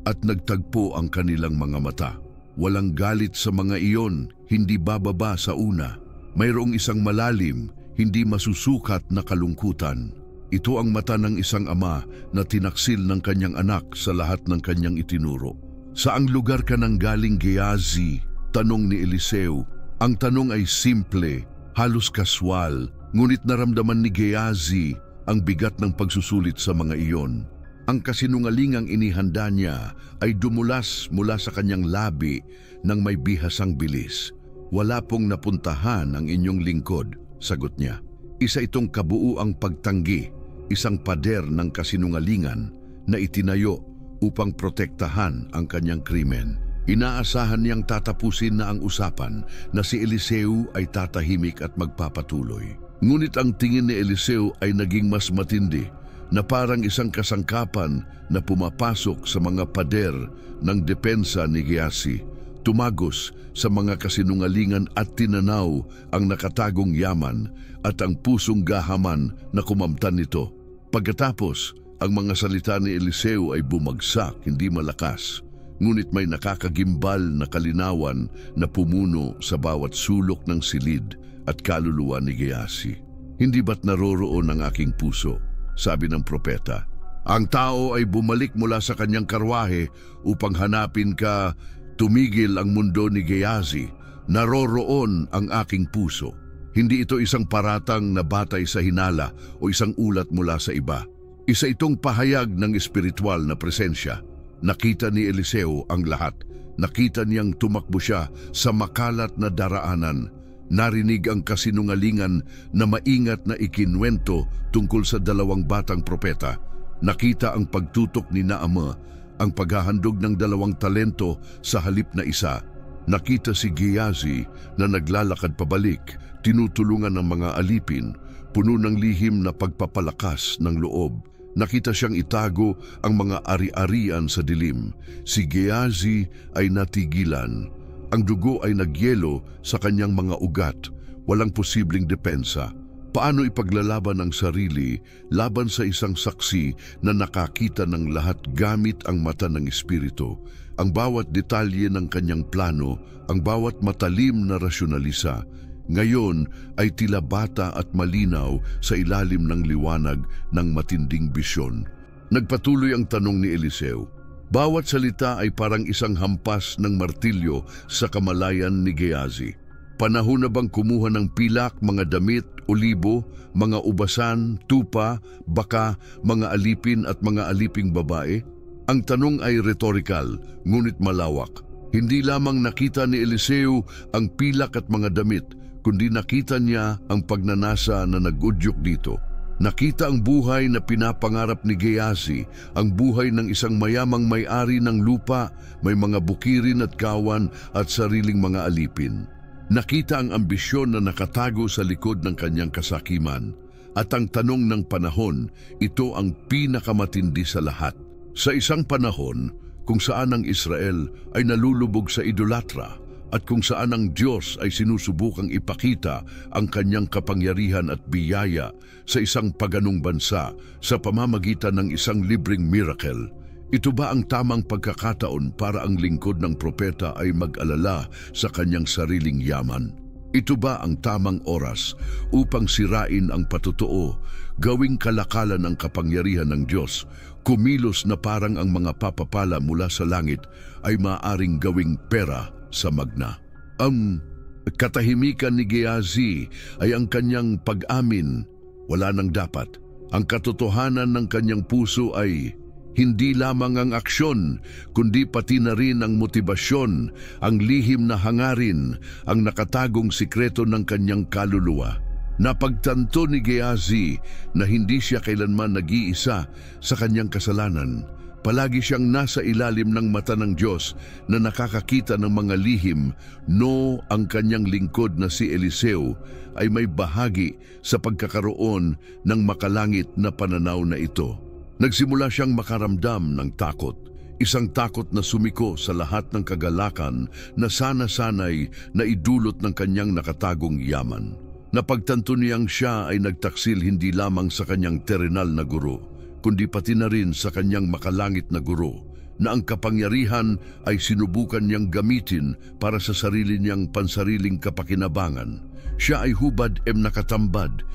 at nagtagpo ang kanilang mga mata. Walang galit sa mga iyon, hindi bababa sa una. Mayroong isang malalim, hindi masusukat na kalungkutan. Ito ang mata ng isang ama na tinaksil ng kanyang anak sa lahat ng kanyang itinuro. Saang lugar ka nang galing, Gehazi? Tanong ni Eliseo. Ang tanong ay simple, halos kaswal, ngunit naramdaman ni Gehazi ang bigat ng pagsusulit sa mga iyon. Ang kasinungalingang inihanda niya ay dumulas mula sa kanyang labi ng may bihasang bilis. Wala pong napuntahan ang inyong lingkod, sagot niya. Isa itong kabuuang pagtanggi, isang pader ng kasinungalingan na itinayo upang protektahan ang kanyang krimen. Inaasahan niyang tatapusin na ang usapan na si Eliseo ay tatahimik at magpapatuloy. Ngunit ang tingin ni Eliseo ay naging mas matindi, na parang isang kasangkapan na pumapasok sa mga pader ng depensa ni Gehazi, tumagos sa mga kasinungalingan at tinanaw ang nakatagong yaman at ang pusong gahaman na kumamtan nito. Pagkatapos, ang mga salita ni Eliseo ay bumagsak, hindi malakas, ngunit may nakakagimbal na kalinawan na pumuno sa bawat sulok ng silid at kaluluwa ni Gehazi. Hindi ba't naroroon ang aking puso? Sabi ng propeta. Ang tao ay bumalik mula sa kanyang karwahe upang hanapin ka. Tumigil ang mundo ni Gehazi. Naroroon ang aking puso. Hindi ito isang paratang na batay sa hinala o isang ulat mula sa iba. Isa itong pahayag ng espiritual na presensya. Nakita ni Eliseo ang lahat. Nakita niyang tumakbo siya sa makalat na daraanan. Narinig ang kasinungalingan na maingat na ikinwento tungkol sa dalawang batang propeta. Nakita ang pagtutok ni Naama, ang paghahandog ng 2 talento sa halip na isa. Nakita si Gehazi na naglalakad pabalik, tinutulungan ng mga alipin, puno ng lihim na pagpapalakas ng loob. Nakita siyang itago ang mga ari-arian sa dilim. Si Gehazi ay natigilan. Ang dugo ay nagyelo sa kanyang mga ugat, walang posibleng depensa. Paano ipaglalaban ang sarili laban sa isang saksi na nakakita ng lahat gamit ang mata ng espiritu? Ang bawat detalye ng kanyang plano, ang bawat matalim na rasyonalisa, ngayon ay tila bata at malinaw sa ilalim ng liwanag ng matinding bisyon. Nagpatuloy ang tanong ni Eliseo. Bawat salita ay parang isang hampas ng martilyo sa kamalayan ni Gehazi. Panahon na bang kumuha ng pilak, mga damit, olibo, mga ubasan, tupa, baka, mga alipin at mga aliping babae? Ang tanong ay rhetorical, ngunit malawak. Hindi lamang nakita ni Eliseo ang pilak at mga damit, kundi nakita niya ang pagnanasa na nag-udyok dito. Nakita ang buhay na pinapangarap ni Gehazi, ang buhay ng isang mayamang may-ari ng lupa, may mga bukirin at kawan at sariling mga alipin. Nakita ang ambisyon na nakatago sa likod ng kanyang kasakiman. At ang tanong ng panahon, ito ang pinakamatindi sa lahat. Sa isang panahon kung saan ang Israel ay nalulubog sa idolatra, at kung saan ang Diyos ay sinusubukang ipakita ang kanyang kapangyarihan at biyaya sa isang paganong bansa sa pamamagitan ng isang libreng miracle. Ito ba ang tamang pagkakataon para ang lingkod ng propeta ay mag-alala sa kanyang sariling yaman? Ito ba ang tamang oras upang sirain ang patotoo, gawing kalakalan ang kapangyarihan ng Diyos, kumilos na parang ang mga papapala mula sa langit ay maaaring gawing pera sa magna? Ang katahimikan ni Gehazi ay ang kanyang pag-amin, wala nang dapat. Ang katotohanan ng kanyang puso ay hindi lamang ang aksyon, kundi pati na rin ang motibasyon, ang lihim na hangarin, ang nakatagong sikreto ng kanyang kaluluwa. Napagtanto ni Gehazi na hindi siya kailanman nag-iisa sa kanyang kasalanan. Palagi siyang nasa ilalim ng mata ng Diyos na nakakakita ng mga lihim. No, ang kanyang lingkod na si Eliseo ay may bahagi sa pagkakaroon ng makalangit na pananaw na ito. Nagsimula siyang makaramdam ng takot. Isang takot na sumiko sa lahat ng kagalakan na sana-sanay na idulot ng kanyang nakatagong yaman. Napagtanto niyang siya ay nagtaksil hindi lamang sa kanyang terenal na guro, kundi pati na rin sa kanyang makalangit na guro, na ang kapangyarihan ay sinubukan niyang gamitin para sa sarili niyang pansariling kapakinabangan. Siya ay hubad nakatambad,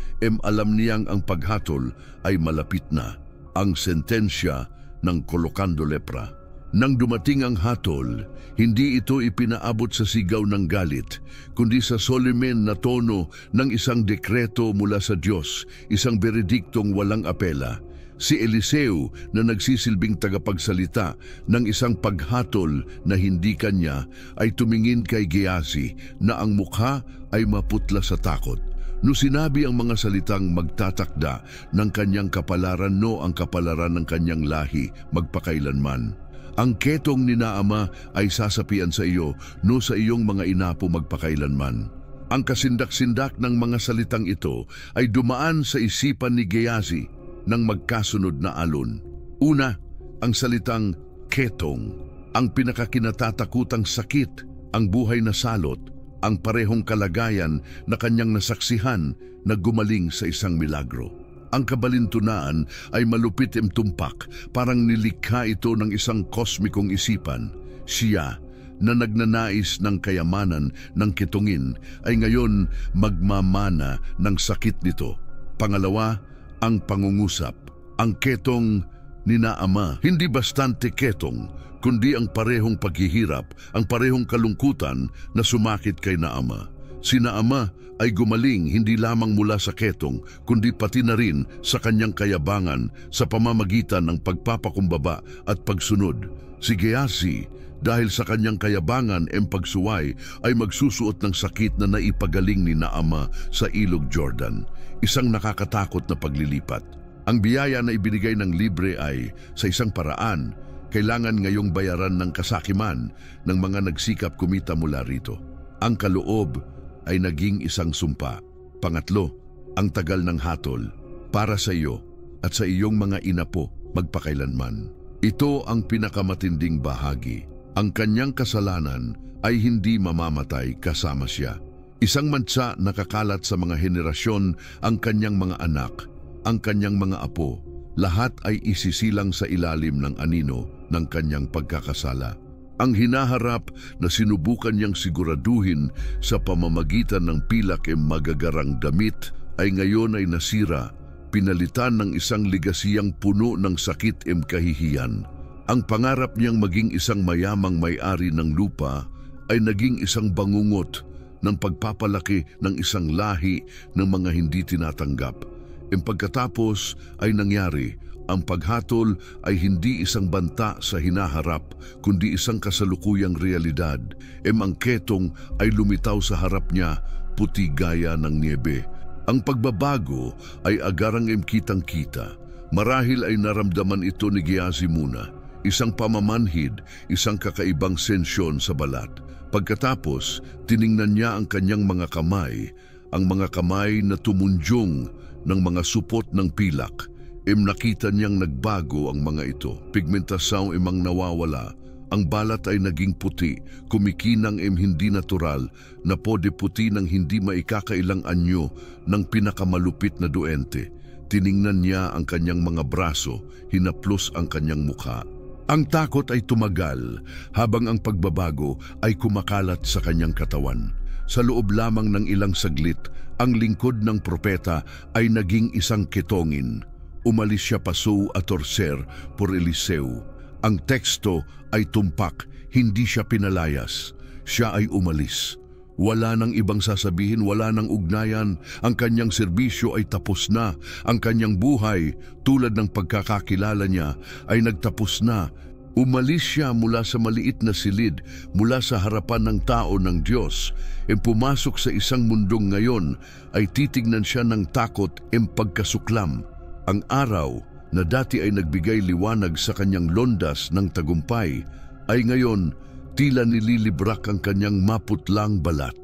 alam niyang ang paghatol ay malapit na, ang sentensya ng kolokando lepra. Nang dumating ang hatol, hindi ito ipinaabot sa sigaw ng galit, kundi sa solemn na tono ng isang dekreto mula sa Diyos, isang berediktong walang apela. Si Eliseo na nagsisilbing tagapagsalita ng isang paghatol na hindi kanya ay tumingin kay Gehazi na ang mukha ay maputla sa takot. No sinabi ang mga salitang magtatakda ng kanyang kapalaran, no ang kapalaran ng kanyang lahi magpakailanman. Ang ketong ni Naama ay sasapian sa iyo, no sa iyong mga inapo magpakailanman. Ang kasindak-sindak ng mga salitang ito ay dumaan sa isipan ni Gehazi ng magkasunod na alon. Una, ang salitang ketong, ang pinakakinatatakutang sakit, ang buhay na salot, ang parehong kalagayan na kanyang nasaksihan na gumaling sa isang milagro. Ang kabalintunaan ay malupit tumpak, parang nilikha ito ng isang kosmikong isipan. Siya na nagnanais ng kayamanan ng ketongin ay ngayon magmamana ng sakit nito. Pangalawa, ang pangungusap. Ang ketong ni Naama, hindi bastante ketong, kundi ang parehong paghihirap, ang parehong kalungkutan na sumakit kay Naama. Si Naama ay gumaling hindi lamang mula sa ketong, kundi pati na rin sa kanyang kayabangan sa pamamagitan ng pagpapakumbaba at pagsunod. Si Gehazi, dahil sa kanyang kayabangan e pagsuway, ay magsusuot ng sakit na naipagaling ni Naama sa ilog Jordan, isang nakakatakot na paglilipat. Ang biyaya na ibinigay ng libre ay, sa isang paraan, kailangan ngayong bayaran ng kasakiman ng mga nagsikap kumita mula rito. Ang kaloob ay naging isang sumpa. Pangatlo, ang tagal ng hatol para sa iyo at sa iyong mga inapo magpakailanman. Ito ang pinakamatinding bahagi. Ang kanyang kasalanan ay hindi mamamatay kasama siya. Isang mansa nakakalat sa mga henerasyon, ang kanyang mga anak, ang kanyang mga apo, lahat ay isisilang sa ilalim ng anino ng kanyang pagkakasala. Ang hinaharap na sinubukan niyang siguraduhin sa pamamagitan ng pilak e magagarang damit ay ngayon ay nasira, pinalitan ng isang ligasiyang puno ng sakit e kahihiyan. Ang pangarap niyang maging isang mayamang may-ari ng lupa ay naging isang bangungot ng pagpapalaki ng isang lahi ng mga hindi tinatanggap. Pagkatapos ay nangyari, ang paghatol ay hindi isang banta sa hinaharap, kundi isang kasalukuyang realidad. Ang ketong ay lumitaw sa harap niya, puti gaya ng niebe. Ang pagbabago ay agarang kitang-kita. Marahil ay naramdaman ito ni Gehazi muna, isang pamamanhid, isang kakaibang sensyon sa balat. Pagkatapos, tiningnan niya ang kanyang mga kamay, ang mga kamay na tumunjong ng mga supot ng pilak. Nakita niyang nagbago ang mga ito. Pigmentasyon imang nawawala. Ang balat ay naging puti, kumikinang hindi natural, na pode puti ng hindi maikakailang anyo ng pinakamalupit na duwente. Tiningnan niya ang kanyang mga braso, hinaplos ang kanyang mukha. Ang takot ay tumagal habang ang pagbabago ay kumakalat sa kanyang katawan. Sa loob lamang ng ilang saglit, ang lingkod ng propeta ay naging isang ketongin. Umalis siya paso at torser por Eliseo. Ang teksto ay tumpak, hindi siya pinalayas. Siya ay umalis. Wala nang ibang sasabihin, wala nang ugnayan. Ang kanyang serbisyo ay tapos na. Ang kanyang buhay, tulad ng pagkakakilala niya, ay nagtapos na. Umalis siya mula sa maliit na silid, mula sa harapan ng tao ng Diyos. Pumasok sa isang mundong ngayon ay titignan siya ng takot pagkasuklam. Ang araw na dati ay nagbigay liwanag sa kanyang londas ng tagumpay ay ngayon tila nililibrak ang kanyang maputlang balat.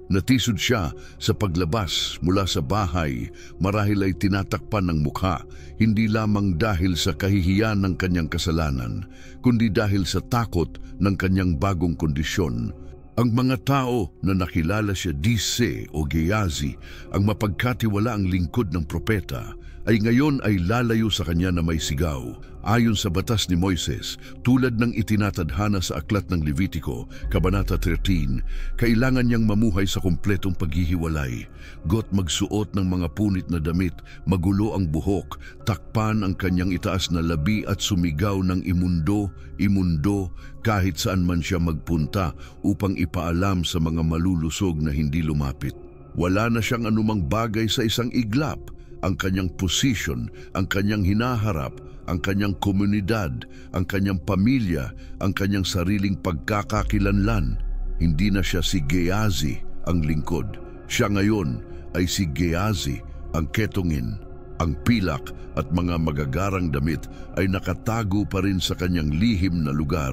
Natisod siya sa paglabas mula sa bahay, marahil ay tinatakpan ng mukha, hindi lamang dahil sa kahihiyan ng kanyang kasalanan, kundi dahil sa takot ng kanyang bagong kondisyon. Ang mga tao na nakilala siya Dise o Gehazi, ang mapagkatiwalaang lingkod ng propeta, ay ngayon ay lalayo sa kanya na may sigaw. Ayon sa batas ni Moises, tulad ng itinatadhana sa aklat ng Levitico, Kabanata 13, kailangan niyang mamuhay sa kumpletong paghihiwalay. Got magsuot ng mga punit na damit, magulo ang buhok, takpan ang kanyang itaas na labi at sumigaw ng imundo, imundo, kahit saan man siya magpunta upang ipaalam sa mga malulusog na hindi lumapit. Wala na siyang anumang bagay sa isang iglap. Ang kanyang posisyon, ang kanyang hinaharap, ang kanyang komunidad, ang kanyang pamilya, ang kanyang sariling pagkakakilanlan. Hindi na siya si Gehazi, ang lingkod. Siya ngayon ay si Gehazi, ang ketongin. Ang pilak at mga magagarang damit ay nakatago pa rin sa kanyang lihim na lugar,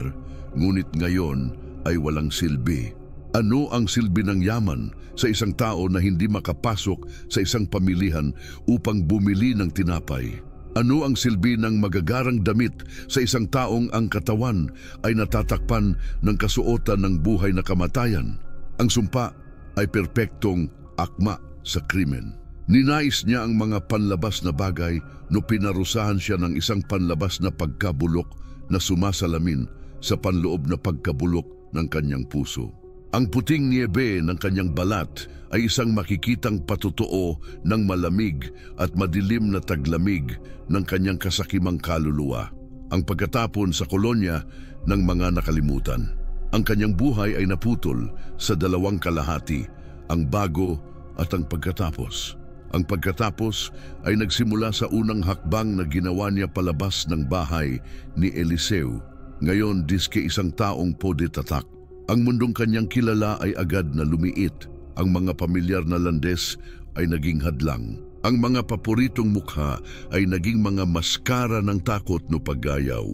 ngunit ngayon ay walang silbi. Ano ang silbi ng yaman sa isang tao na hindi makapasok sa isang pamilihan upang bumili ng tinapay? Ano ang silbi ng magagarang damit sa isang taong ang katawan ay natatakpan ng kasuotan ng buhay na kamatayan? Ang sumpa ay perpektong akma sa krimen. Ninais niya ang mga panlabas na bagay no pinarusahan siya ng isang panlabas na pagkabulok na sumasalamin sa panloob na pagkabulok ng kanyang puso. Ang puting niebe ng kanyang balat ay isang makikitang patotoo ng malamig at madilim na taglamig ng kanyang kasakimang kaluluwa. Ang pagkatapon sa kolonya ng mga nakalimutan. Ang kanyang buhay ay naputol sa dalawang kalahati, ang bago at ang pagkatapos. Ang pagkatapos ay nagsimula sa unang hakbang na ginawa niya palabas ng bahay ni Eliseo. Ngayon, diske isang taong poditatak. Ang mundong kanyang kilala ay agad na lumiit. Ang mga pamilyar na landes ay naging hadlang. Ang mga paboritong mukha ay naging mga maskara ng takot no paggayaw.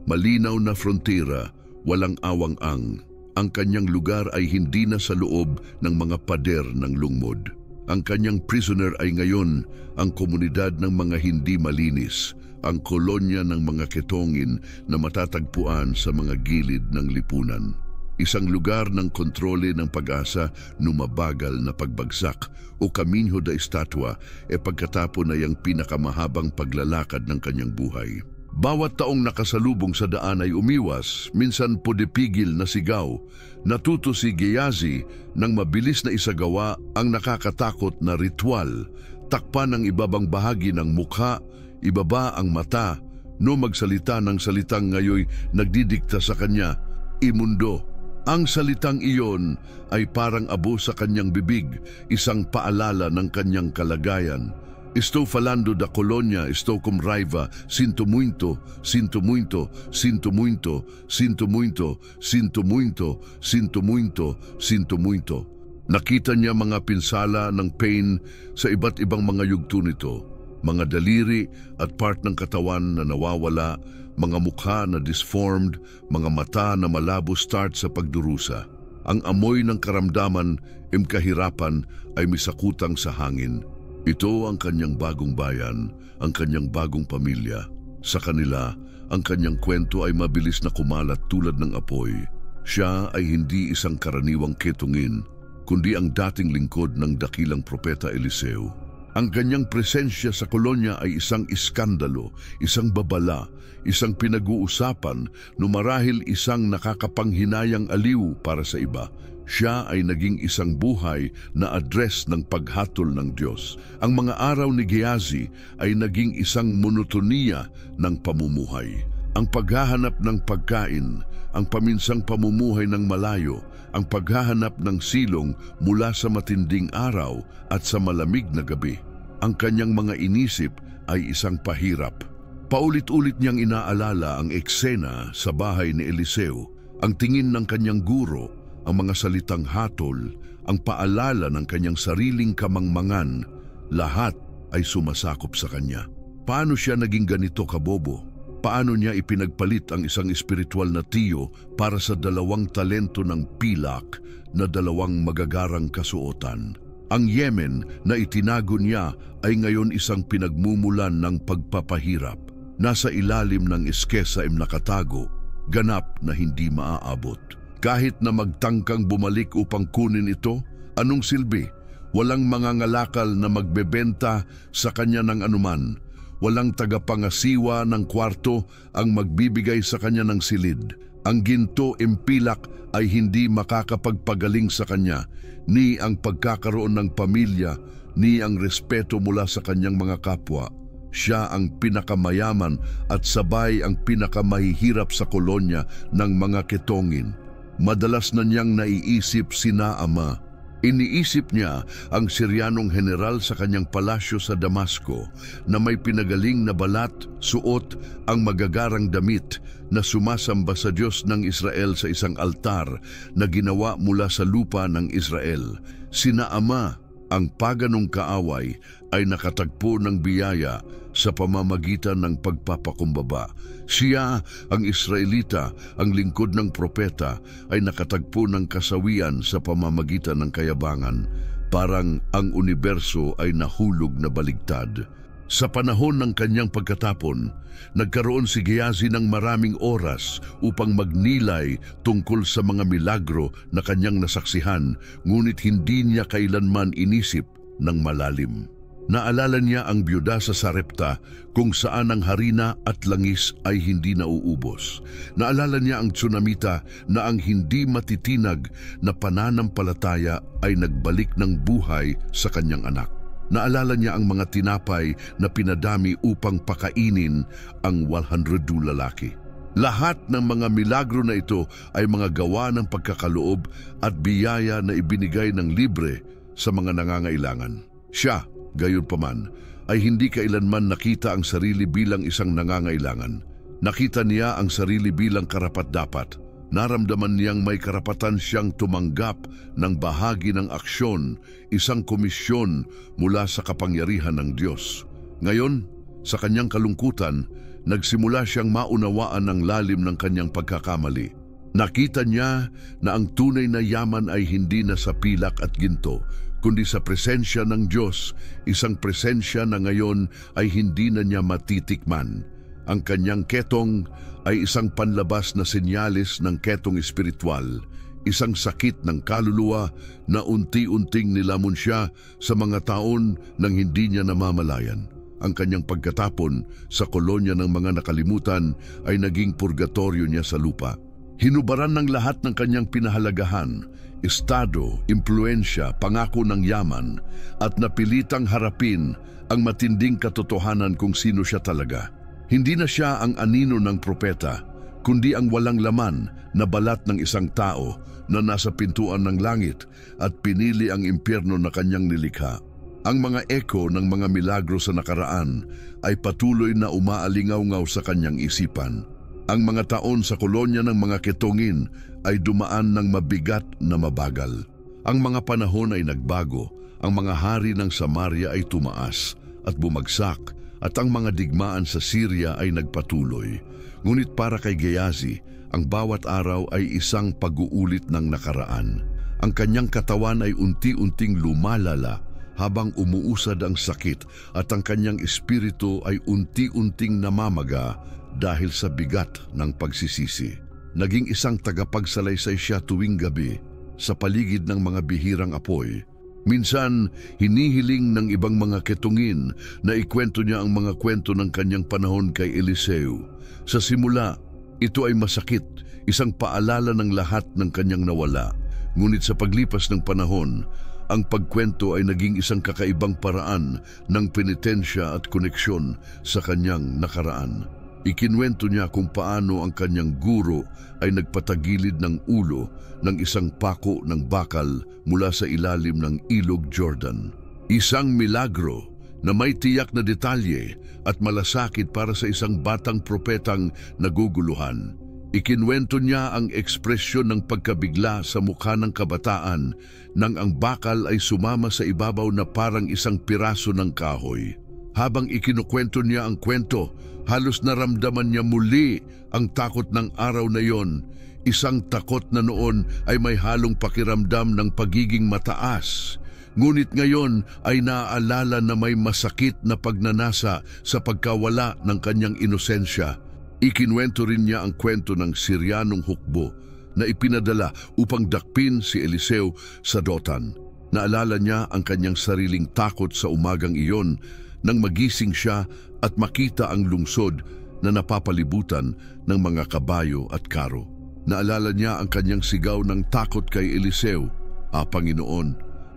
Malinaw na frontera, walang awang-ang. Ang kanyang lugar ay hindi na sa loob ng mga pader ng lungmod. Ang kanyang prisoner ay ngayon ang komunidad ng mga hindi malinis, ang kolonya ng mga ketongin na matatagpuan sa mga gilid ng lipunan. Isang lugar ng kontrole ng pag-asa numabagal na pagbagsak o kaminho da estatwa pagkatapon na yung pinakamahabang paglalakad ng kanyang buhay. Bawat taong nakasalubong sa daan ay umiwas, minsan podipigil na sigaw. Natuto si Gehazi nang mabilis na isagawa ang nakakatakot na ritual. Takpan ang ibabang bahagi ng mukha, ibaba ang mata, no magsalita ng salitang ngayoy nagdidikta sa kanya, imundo. Ang salitang iyon ay parang abo sa kanyang bibig, isang paalala ng kanyang kalagayan. Estou falando da colonia, estou com raiva, sinto muito, sinto muito, sinto muito, sinto muito, sinto muito, sinto muito, sinto muito. Nakita niya mga pinsala ng pain sa iba't ibang mga yugto nito, mga daliri at part ng katawan na nawawala, mga mukha na disformed, mga mata na malabo start sa pagdurusa. Ang amoy ng karamdaman, kahirapan ay misakutang sa hangin. Ito ang kanyang bagong bayan, ang kanyang bagong pamilya. Sa kanila, ang kanyang kwento ay mabilis na kumalat tulad ng apoy. Siya ay hindi isang karaniwang ketongin, kundi ang dating lingkod ng dakilang propeta Eliseo. Ang kanyang presensya sa kolonya ay isang iskandalo, isang babala, isang pinag-uusapan, no marahil isang nakakapanghinayang aliw para sa iba. Siya ay naging isang buhay na address ng paghatol ng Diyos. Ang mga araw ni Gehazi ay naging isang monotoniya ng pamumuhay. Ang paghahanap ng pagkain, ang paminsang pamumuhay ng malayo, ang paghahanap ng silong mula sa matinding araw at sa malamig na gabi. Ang kanyang mga inisip ay isang pahirap. Paulit-ulit niyang inaalala ang eksena sa bahay ni Eliseo, ang tingin ng kanyang guro, ang mga salitang hatol, ang paalala ng kanyang sariling kamangmangan, lahat ay sumasakop sa kanya. Paano siya naging ganito kabobo? Paano niya ipinagpalit ang isang espiritual na tiyo para sa 2 talento ng pilak na 2 magagarang kasuotan? Ang Yemen na itinago niya ay ngayon isang pinagmumulan ng pagpapahirap. Nasa ilalim ng iskesa nakatago, ganap na hindi maaabot. Kahit na magtangkang bumalik upang kunin ito, anong silbi? Walang mangangalakal na magbebenta sa kanya ng anuman. Walang tagapangasiwa ng kwarto ang magbibigay sa kanya ng silid. Ang ginto impilak ay hindi makakapagpagaling sa kanya, ni ang pagkakaroon ng pamilya, ni ang respeto mula sa kanyang mga kapwa. Siya ang pinakamayaman at sabay ang pinakamahihirap sa kolonya ng mga ketongin. Madalas na niyang naiisip si Naama. Iniisip niya ang Siryanong general sa kanyang palasyo sa Damasco na may pinagaling na balat, suot ang magagarang damit na sumasamba sa Diyos ng Israel sa isang altar na ginawa mula sa lupa ng Israel. Si Naama Ang paganong kaaway ay nakatagpo ng biyaya sa pamamagitan ng pagpapakumbaba. Siya, ang Israelita, ang lingkod ng propeta, ay nakatagpo ng kasawian sa pamamagitan ng kayabangan. Parang ang universo ay nahulog na baligtad. Sa panahon ng kanyang pagkatapon, nagkaroon si Gehazi ng maraming oras upang magnilay tungkol sa mga milagro na kanyang nasaksihan, ngunit hindi niya kailanman inisip ng malalim. Naalala niya ang byuda sa Sarepta kung saan ang harina at langis ay hindi nauubos. Naalala niya ang tsunamita na ang hindi matitinag na pananampalataya ay nagbalik ng buhay sa kanyang anak. Naalala niya ang mga tinapay na pinadami upang pakainin ang 100 lalaki. Lahat ng mga milagro na ito ay mga gawa ng pagkakaloob at biyaya na ibinigay ng libre sa mga nangangailangan. Siya, gayunpaman, ay hindi kailanman nakita ang sarili bilang isang nangangailangan. Nakita niya ang sarili bilang karapat-dapat. Naramdaman niyang may karapatan siyang tumanggap ng bahagi ng aksyon, isang komisyon mula sa kapangyarihan ng Diyos. Ngayon, sa kanyang kalungkutan, nagsimula siyang maunawaan ang lalim ng kanyang pagkakamali. Nakita niya na ang tunay na yaman ay hindi na sa pilak at ginto, kundi sa presensya ng Diyos, isang presensya na ngayon ay hindi na niya matitikman. Ang kanyang ketong ay isang panlabas na senyales ng ketong espiritual, isang sakit ng kaluluwa na unti-unting nilamon siya sa mga taon nang hindi niya namamalayan. Ang kanyang pagkatapon sa kolonya ng mga nakalimutan ay naging purgatorio niya sa lupa. Hinubaran ng lahat ng kanyang pinahalagahan, estado, impluensya, pangako ng yaman, at napilitang harapin ang matinding katotohanan kung sino siya talaga. Hindi na siya ang anino ng propeta, kundi ang walang laman na balat ng isang tao na nasa pintuan ng langit at pinili ang impyerno na kanyang nilikha. Ang mga eko ng mga milagro sa nakaraan ay patuloy na umaalingaw-ngaw sa kanyang isipan. Ang mga taon sa kolonya ng mga ketongin ay dumaan ng mabigat na mabagal. Ang mga panahon ay nagbago, ang mga hari ng Samaria ay tumaas at bumagsak, at ang mga digmaan sa Syria ay nagpatuloy. Ngunit para kay Gehazi, ang bawat araw ay isang pag-uulit ng nakaraan. Ang kanyang katawan ay unti-unting lumalala habang umuusad ang sakit at ang kanyang espiritu ay unti-unting namamaga dahil sa bigat ng pagsisisi. Naging isang tagapagsalaysay siya tuwing gabi sa paligid ng mga bihirang apoy. Minsan, hinihiling ng ibang mga ketungin na ikwento niya ang mga kwento ng kanyang panahon kay Eliseo. Sa simula, ito ay masakit, isang paalala ng lahat ng kanyang nawala. Ngunit sa paglipas ng panahon, ang pagkwento ay naging isang kakaibang paraan ng penitensya at koneksyon sa kanyang nakaraan. Ikinwento niya kung paano ang kanyang guro ay nagpatagilid ng ulo ng isang pako ng bakal mula sa ilalim ng ilog Jordan. Isang milagro na may tiyak na detalye at malasakit para sa isang batang propetang naguguluhan. Ikinwento niya ang ekspresyon ng pagkabigla sa mukha ng kabataan nang ang bakal ay sumama sa ibabaw na parang isang piraso ng kahoy. Habang ikinukwento niya ang kwento, halos naramdaman niya muli ang takot ng araw na yon, isang takot na noon ay may halong pakiramdam ng pagiging mataas. Ngunit ngayon ay naaalala na may masakit na pagnanasa sa pagkawala ng kanyang inosensya. Ikinwento rin niya ang kwento ng Siryanong hukbo na ipinadala upang dakpin si Eliseo sa Dotan. Naalala niya ang kanyang sariling takot sa umagang iyon nang magising siya at makita ang lungsod na napapalibutan ng mga kabayo at karo. Naalala niya ang kanyang sigaw ng takot kay Eliseo, Panginoon,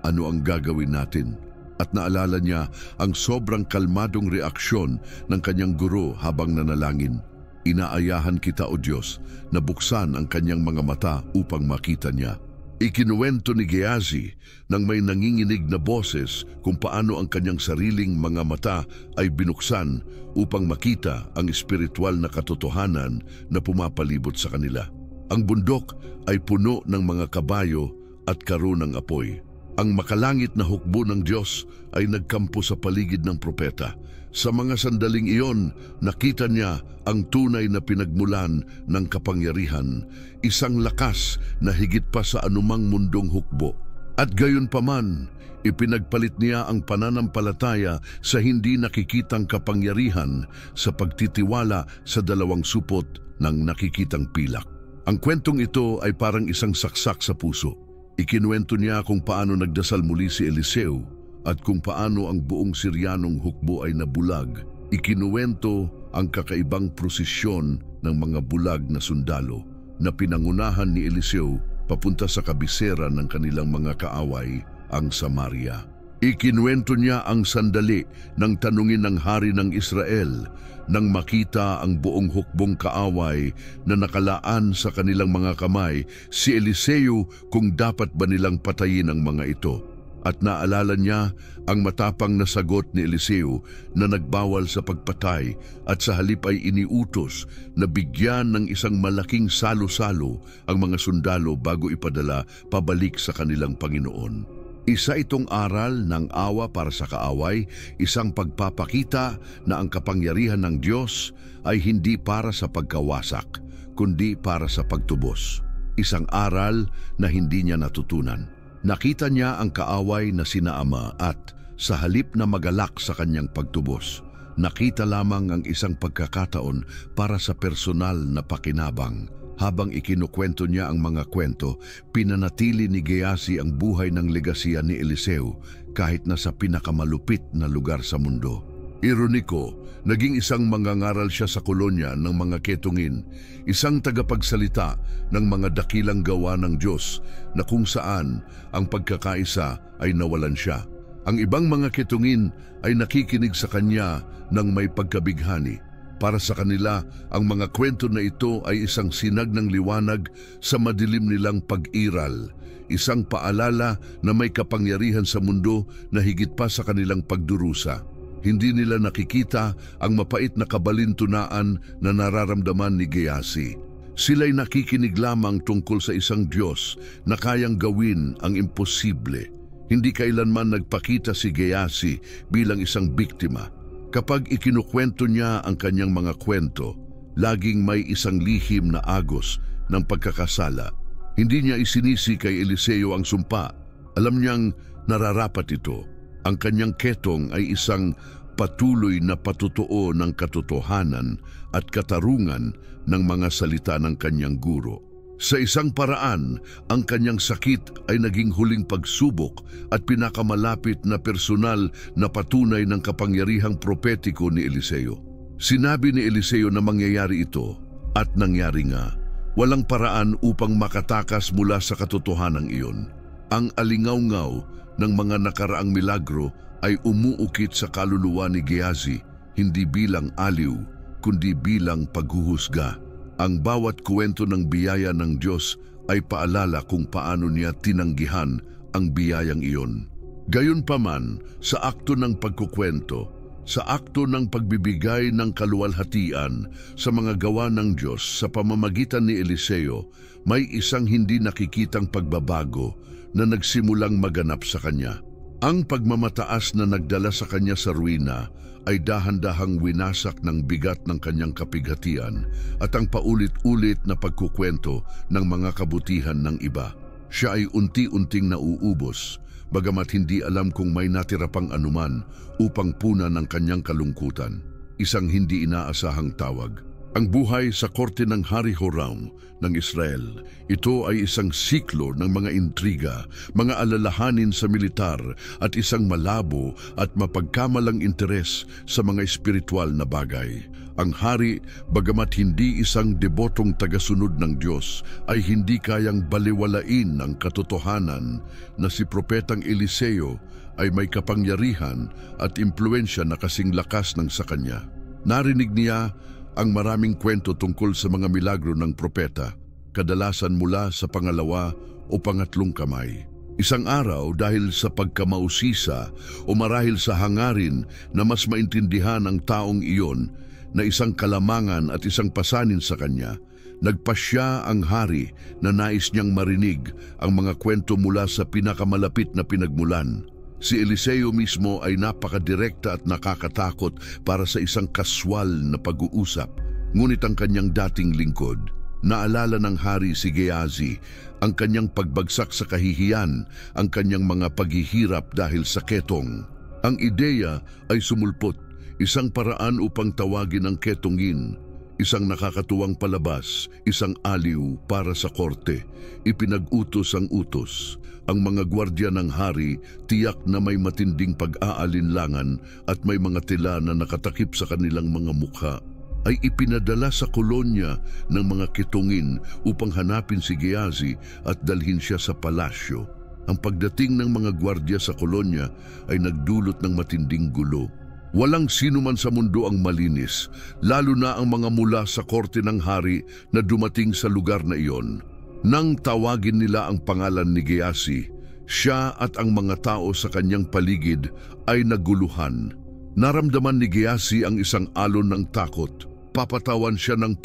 ano ang gagawin natin?" At naalala niya ang sobrang kalmadong reaksyon ng kanyang guro habang nanalangin. "Inaayahan kita, O Diyos, na buksan ang kanyang mga mata upang makita niya." Ikinuwento ni Gehazi nang may nanginginig na boses kung paano ang kanyang sariling mga mata ay binuksan upang makita ang espiritual na katotohanan na pumapalibot sa kanila. Ang bundok ay puno ng mga kabayo at karo ng apoy. Ang makalangit na hukbo ng Diyos ay nagkampo sa paligid ng propeta. Sa mga sandaling iyon, nakita niya ang tunay na pinagmulan ng kapangyarihan, isang lakas na higit pa sa anumang mundong hukbo. At gayon paman, ipinagpalit niya ang pananampalataya sa hindi nakikitang kapangyarihan sa pagtitiwala sa dalawang supot ng nakikitang pilak. Ang kwentong ito ay parang isang saksak sa puso. Ikinuwento niya kung paano nagdasal muli si Eliseo at kung paano ang buong Siryanong hukbo ay nabulag. Ikinuwento ang kakaibang prosesyon ng mga bulag na sundalo na pinangunahan ni Eliseo papunta sa kabisera ng kanilang mga kaaway, ang Samaria. Ikinuwento niya ang sandali ng tanungin ng hari ng Israel nang makita ang buong hukbong kaaway na nakalaan sa kanilang mga kamay si Eliseo kung dapat ba nilang patayin ang mga ito. At naalala niya ang matapang na sagot ni Eliseo na nagbawal sa pagpatay at sa halip ay iniutos na bigyan ng isang malaking salo-salo ang mga sundalo bago ipadala pabalik sa kanilang Panginoon. Isa itong aral ng awa para sa kaaway, isang pagpapakita na ang kapangyarihan ng Diyos ay hindi para sa pagkawasak, kundi para sa pagtubos. Isang aral na hindi niya natutunan. Nakita niya ang kaaway na sina Ama at sa halip na magalak sa kanyang pagtubos, nakita lamang ang isang pagkakataon para sa personal na pakinabang. Habang ikinukwento niya ang mga kwento, pinanatili ni Gehazi ang buhay ng legasiya ni Eliseo kahit na sa pinakamalupit na lugar sa mundo. Ironiko, naging isang mangangaral siya sa kolonya ng mga ketungin, isang tagapagsalita ng mga dakilang gawa ng Diyos na kung saan ang pagkakaisa ay nawalan siya. Ang ibang mga ketungin ay nakikinig sa kanya ng may pagkabighani. Para sa kanila, ang mga kwento na ito ay isang sinag ng liwanag sa madilim nilang pag-iral, isang paalala na may kapangyarihan sa mundo na higit pa sa kanilang pagdurusa. Hindi nila nakikita ang mapait na kabalintunaan na nararamdaman ni Gehazi. Sila'y nakikinig lamang tungkol sa isang Diyos na kayang gawin ang imposible. Hindi kailanman nagpakita si Gehazi bilang isang biktima. Kapag ikinukwento niya ang kanyang mga kwento, laging may isang lihim na agos ng pagkakasala. Hindi niya isinisi kay Eliseo ang sumpa. Alam niyang nararapat ito. Ang kanyang ketong ay isang patuloy na patutuo ng katotohanan at katarungan ng mga salita ng kanyang guro. Sa isang paraan, ang kanyang sakit ay naging huling pagsubok at pinakamalapit na personal na patunay ng kapangyarihang propetiko ni Eliseo. Sinabi ni Eliseo na mangyayari ito at nangyari nga. Walang paraan upang makatakas mula sa katotohanan iyon. Ang alingaw-ngaw ng mga nakaraang milagro ay umuukit sa kaluluwa ni Gehazi, hindi bilang aliw, kundi bilang paghuhusga. Ang bawat kwento ng biyaya ng Diyos ay paalala kung paano niya tinanggihan ang biyayang iyon. Gayunpaman, sa akto ng pagkukwento, sa akto ng pagbibigay ng kaluwalhatian sa mga gawa ng Diyos sa pamamagitan ni Eliseo, may isang hindi nakikitang pagbabago na nagsimulang maganap sa kanya. Ang pagmamataas na nagdala sa kanya sa ruina ay dahan-dahang winasak ng bigat ng kanyang kapighatian at ang paulit-ulit na pagkukwento ng mga kabutihan ng iba. Siya ay unti-unting nauubos, bagamat hindi alam kung may natira pang anuman upang punan ng kanyang kalungkutan. Isang hindi inaasahang tawag. Ang buhay sa korte ng Hari Horam ng Israel, ito ay isang siklo ng mga intriga, mga alalahanin sa militar at isang malabo at mapagkamalang interes sa mga espiritual na bagay. Ang hari, bagamat hindi isang debotong tagasunod ng Diyos, ay hindi kayang baliwalain ang katotohanan na si Propetang Eliseo ay may kapangyarihan at impluensya na kasing lakas ng sa kanya. Narinig niya ang maraming kwento tungkol sa mga milagro ng propeta, kadalasan mula sa pangalawa o pangatlong kamay. Isang araw, dahil sa pagkamausisa o marahil sa hangarin na mas maintindihan ang taong iyon na isang kalamangan at isang pasanin sa kanya, Nagpasya ang hari na nais niyang marinig ang mga kwento mula sa pinakamalapit na pinagmulan. Si Eliseo mismo ay napakadirekta at nakakatakot para sa isang kaswal na pag-uusap. Ngunit ang kanyang dating lingkod, naalala ng hari si Gehazi, ang kanyang pagbagsak sa kahihiyan, ang kanyang mga paghihirap dahil sa ketong. Ang ideya ay sumulpot, isang paraan upang tawagin ang ketongin. Isang nakakatuwang palabas, isang aliw para sa korte. Ipinag-utos ang utos. Ang mga gwardya ng hari tiyak na may matinding pag-aalinlangan at may mga tila na nakatakip sa kanilang mga mukha. Ay ipinadala sa kolonya ng mga ketongin upang hanapin si Gehazi at dalhin siya sa palasyo. Ang pagdating ng mga gwardya sa kolonya ay nagdulot ng matinding gulo. Walang sino man sa mundo ang malinis, lalo na ang mga mula sa korte ng hari na dumating sa lugar na iyon. Nang tawagin nila ang pangalan ni Gehazi, siya at ang mga tao sa kanyang paligid ay naguluhan. Naramdaman ni Gehazi ang isang alon ng takot. Papatawan siya ng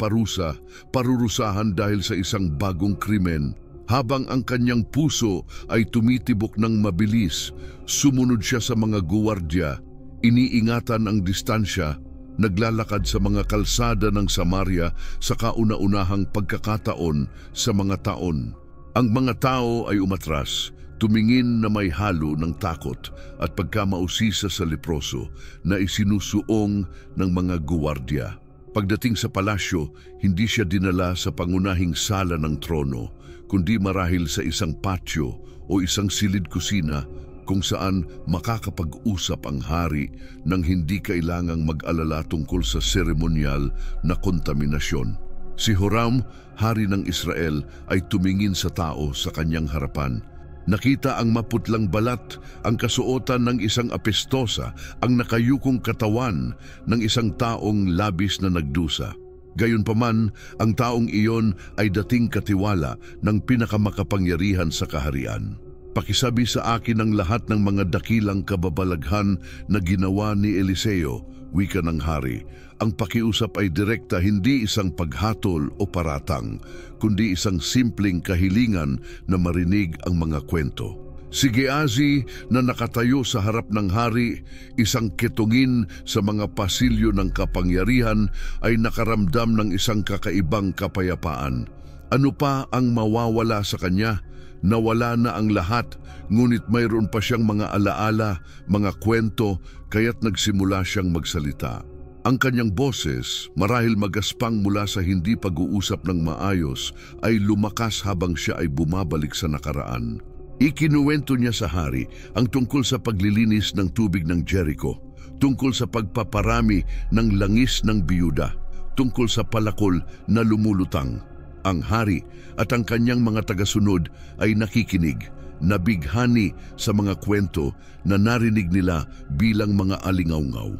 parurusahan dahil sa isang bagong krimen. Habang ang kanyang puso ay tumitibok ng mabilis, sumunod siya sa mga guwardya. Iniingatan ang distansya, naglalakad sa mga kalsada ng Samaria sa kauna-unahang pagkakataon sa mga taon. Ang mga tao ay umatras, tumingin na may halo ng takot at pagkamausisa sa leproso na isinusuong ng mga guwardya. Pagdating sa palasyo, hindi siya dinala sa pangunahing sala ng trono, kundi marahil sa isang patio o isang silid kusina kung saan makakapag-usap ang hari nang hindi kailangang mag-alala tungkol sa seremonyal na kontaminasyon. Si Joram, hari ng Israel, ay tumingin sa tao sa kanyang harapan. Nakita ang maputlang balat, ang kasuotan ng isang apestosa, ang nakayukong katawan ng isang taong labis na nagdusa. Gayunpaman, ang taong iyon ay dating katiwala ng pinakamakapangyarihan sa kaharian. Pakisabi sa akin ang lahat ng mga dakilang kababalaghan na ginawa ni Eliseo, wika ng hari. Ang pakiusap ay direkta, hindi isang paghatol o paratang, kundi isang simpleng kahilingan na marinig ang mga kwento. Si Gehazi na nakatayo sa harap ng hari, isang ketongin sa mga pasilyo ng kapangyarihan, ay nakaramdam ng isang kakaibang kapayapaan. Ano pa ang mawawala sa kanya? Nawala na ang lahat, ngunit mayroon pa siyang mga alaala, mga kwento, kaya't nagsimula siyang magsalita. Ang kanyang boses, marahil magaspang mula sa hindi pag-uusap ng maayos, ay lumakas habang siya ay bumabalik sa nakaraan. Ikinuwento niya sa hari ang tungkol sa paglilinis ng tubig ng Jericho, tungkol sa pagpaparami ng langis ng biyuda, tungkol sa palakol na lumulutang. Ang hari at ang kanyang mga tagasunod ay nakikinig, nabighani sa mga kwento na narinig nila bilang mga alingawngaw.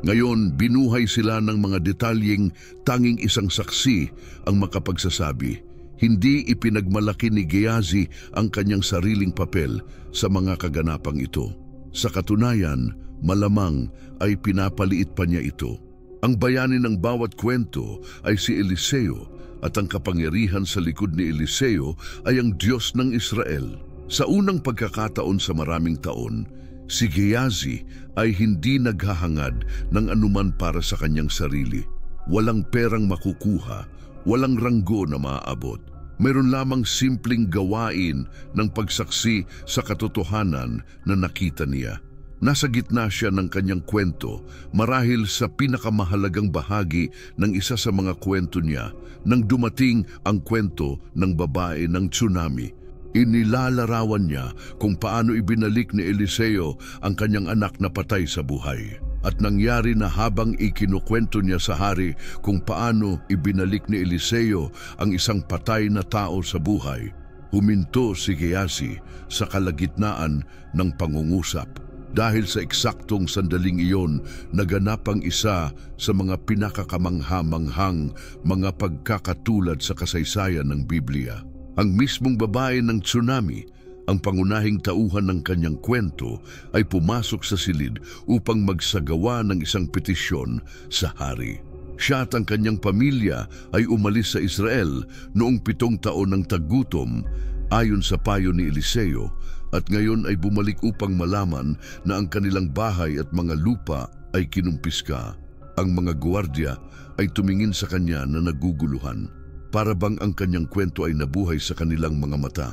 Ngayon, binuhay sila ng mga detalyeng tanging isang saksi ang makapagsasabi. Hindi ipinagmalaki ni Gehazi ang kanyang sariling papel sa mga kaganapang ito. Sa katunayan, malamang ay pinapaliit pa niya ito. Ang bayani ng bawat kwento ay si Eliseo, at ang kapangyarihan sa likod ni Eliseo ay ang Diyos ng Israel. Sa unang pagkakataon sa maraming taon, si Gehazi ay hindi naghahangad ng anuman para sa kanyang sarili. Walang perang makukuha, walang ranggo na maaabot. Mayroon lamang simpleng gawain ng pagsaksi sa katotohanan na nakita niya. Nasa gitna siya ng kanyang kwento, marahil sa pinakamahalagang bahagi ng isa sa mga kwento niya, nang dumating ang kwento ng babae ng tsunami. Inilalarawan niya kung paano ibinalik ni Eliseo ang kanyang anak na patay sa buhay. At nangyari na habang ikinukwento niya sa hari kung paano ibinalik ni Eliseo ang isang patay na tao sa buhay, huminto si Gehazi sa kalagitnaan ng pangungusap. Dahil sa eksaktong sandaling iyon, naganap ang isa sa mga pinakakamangha-manghang mga pagkakatulad sa kasaysayan ng Biblia. Ang mismong babae ng tsunami, ang pangunahing tauhan ng kanyang kwento, ay pumasok sa silid upang magsagawa ng isang petisyon sa hari. Siya at ang kanyang pamilya ay umalis sa Israel noong 7 taon ng taggutom ayon sa payo ni Eliseo at ngayon ay bumalik upang malaman na ang kanilang bahay at mga lupa ay kinumpiska. Ang mga gwardiya ay tumingin sa kanya na naguguluhan. Para bang ang kanyang kwento ay nabuhay sa kanilang mga mata.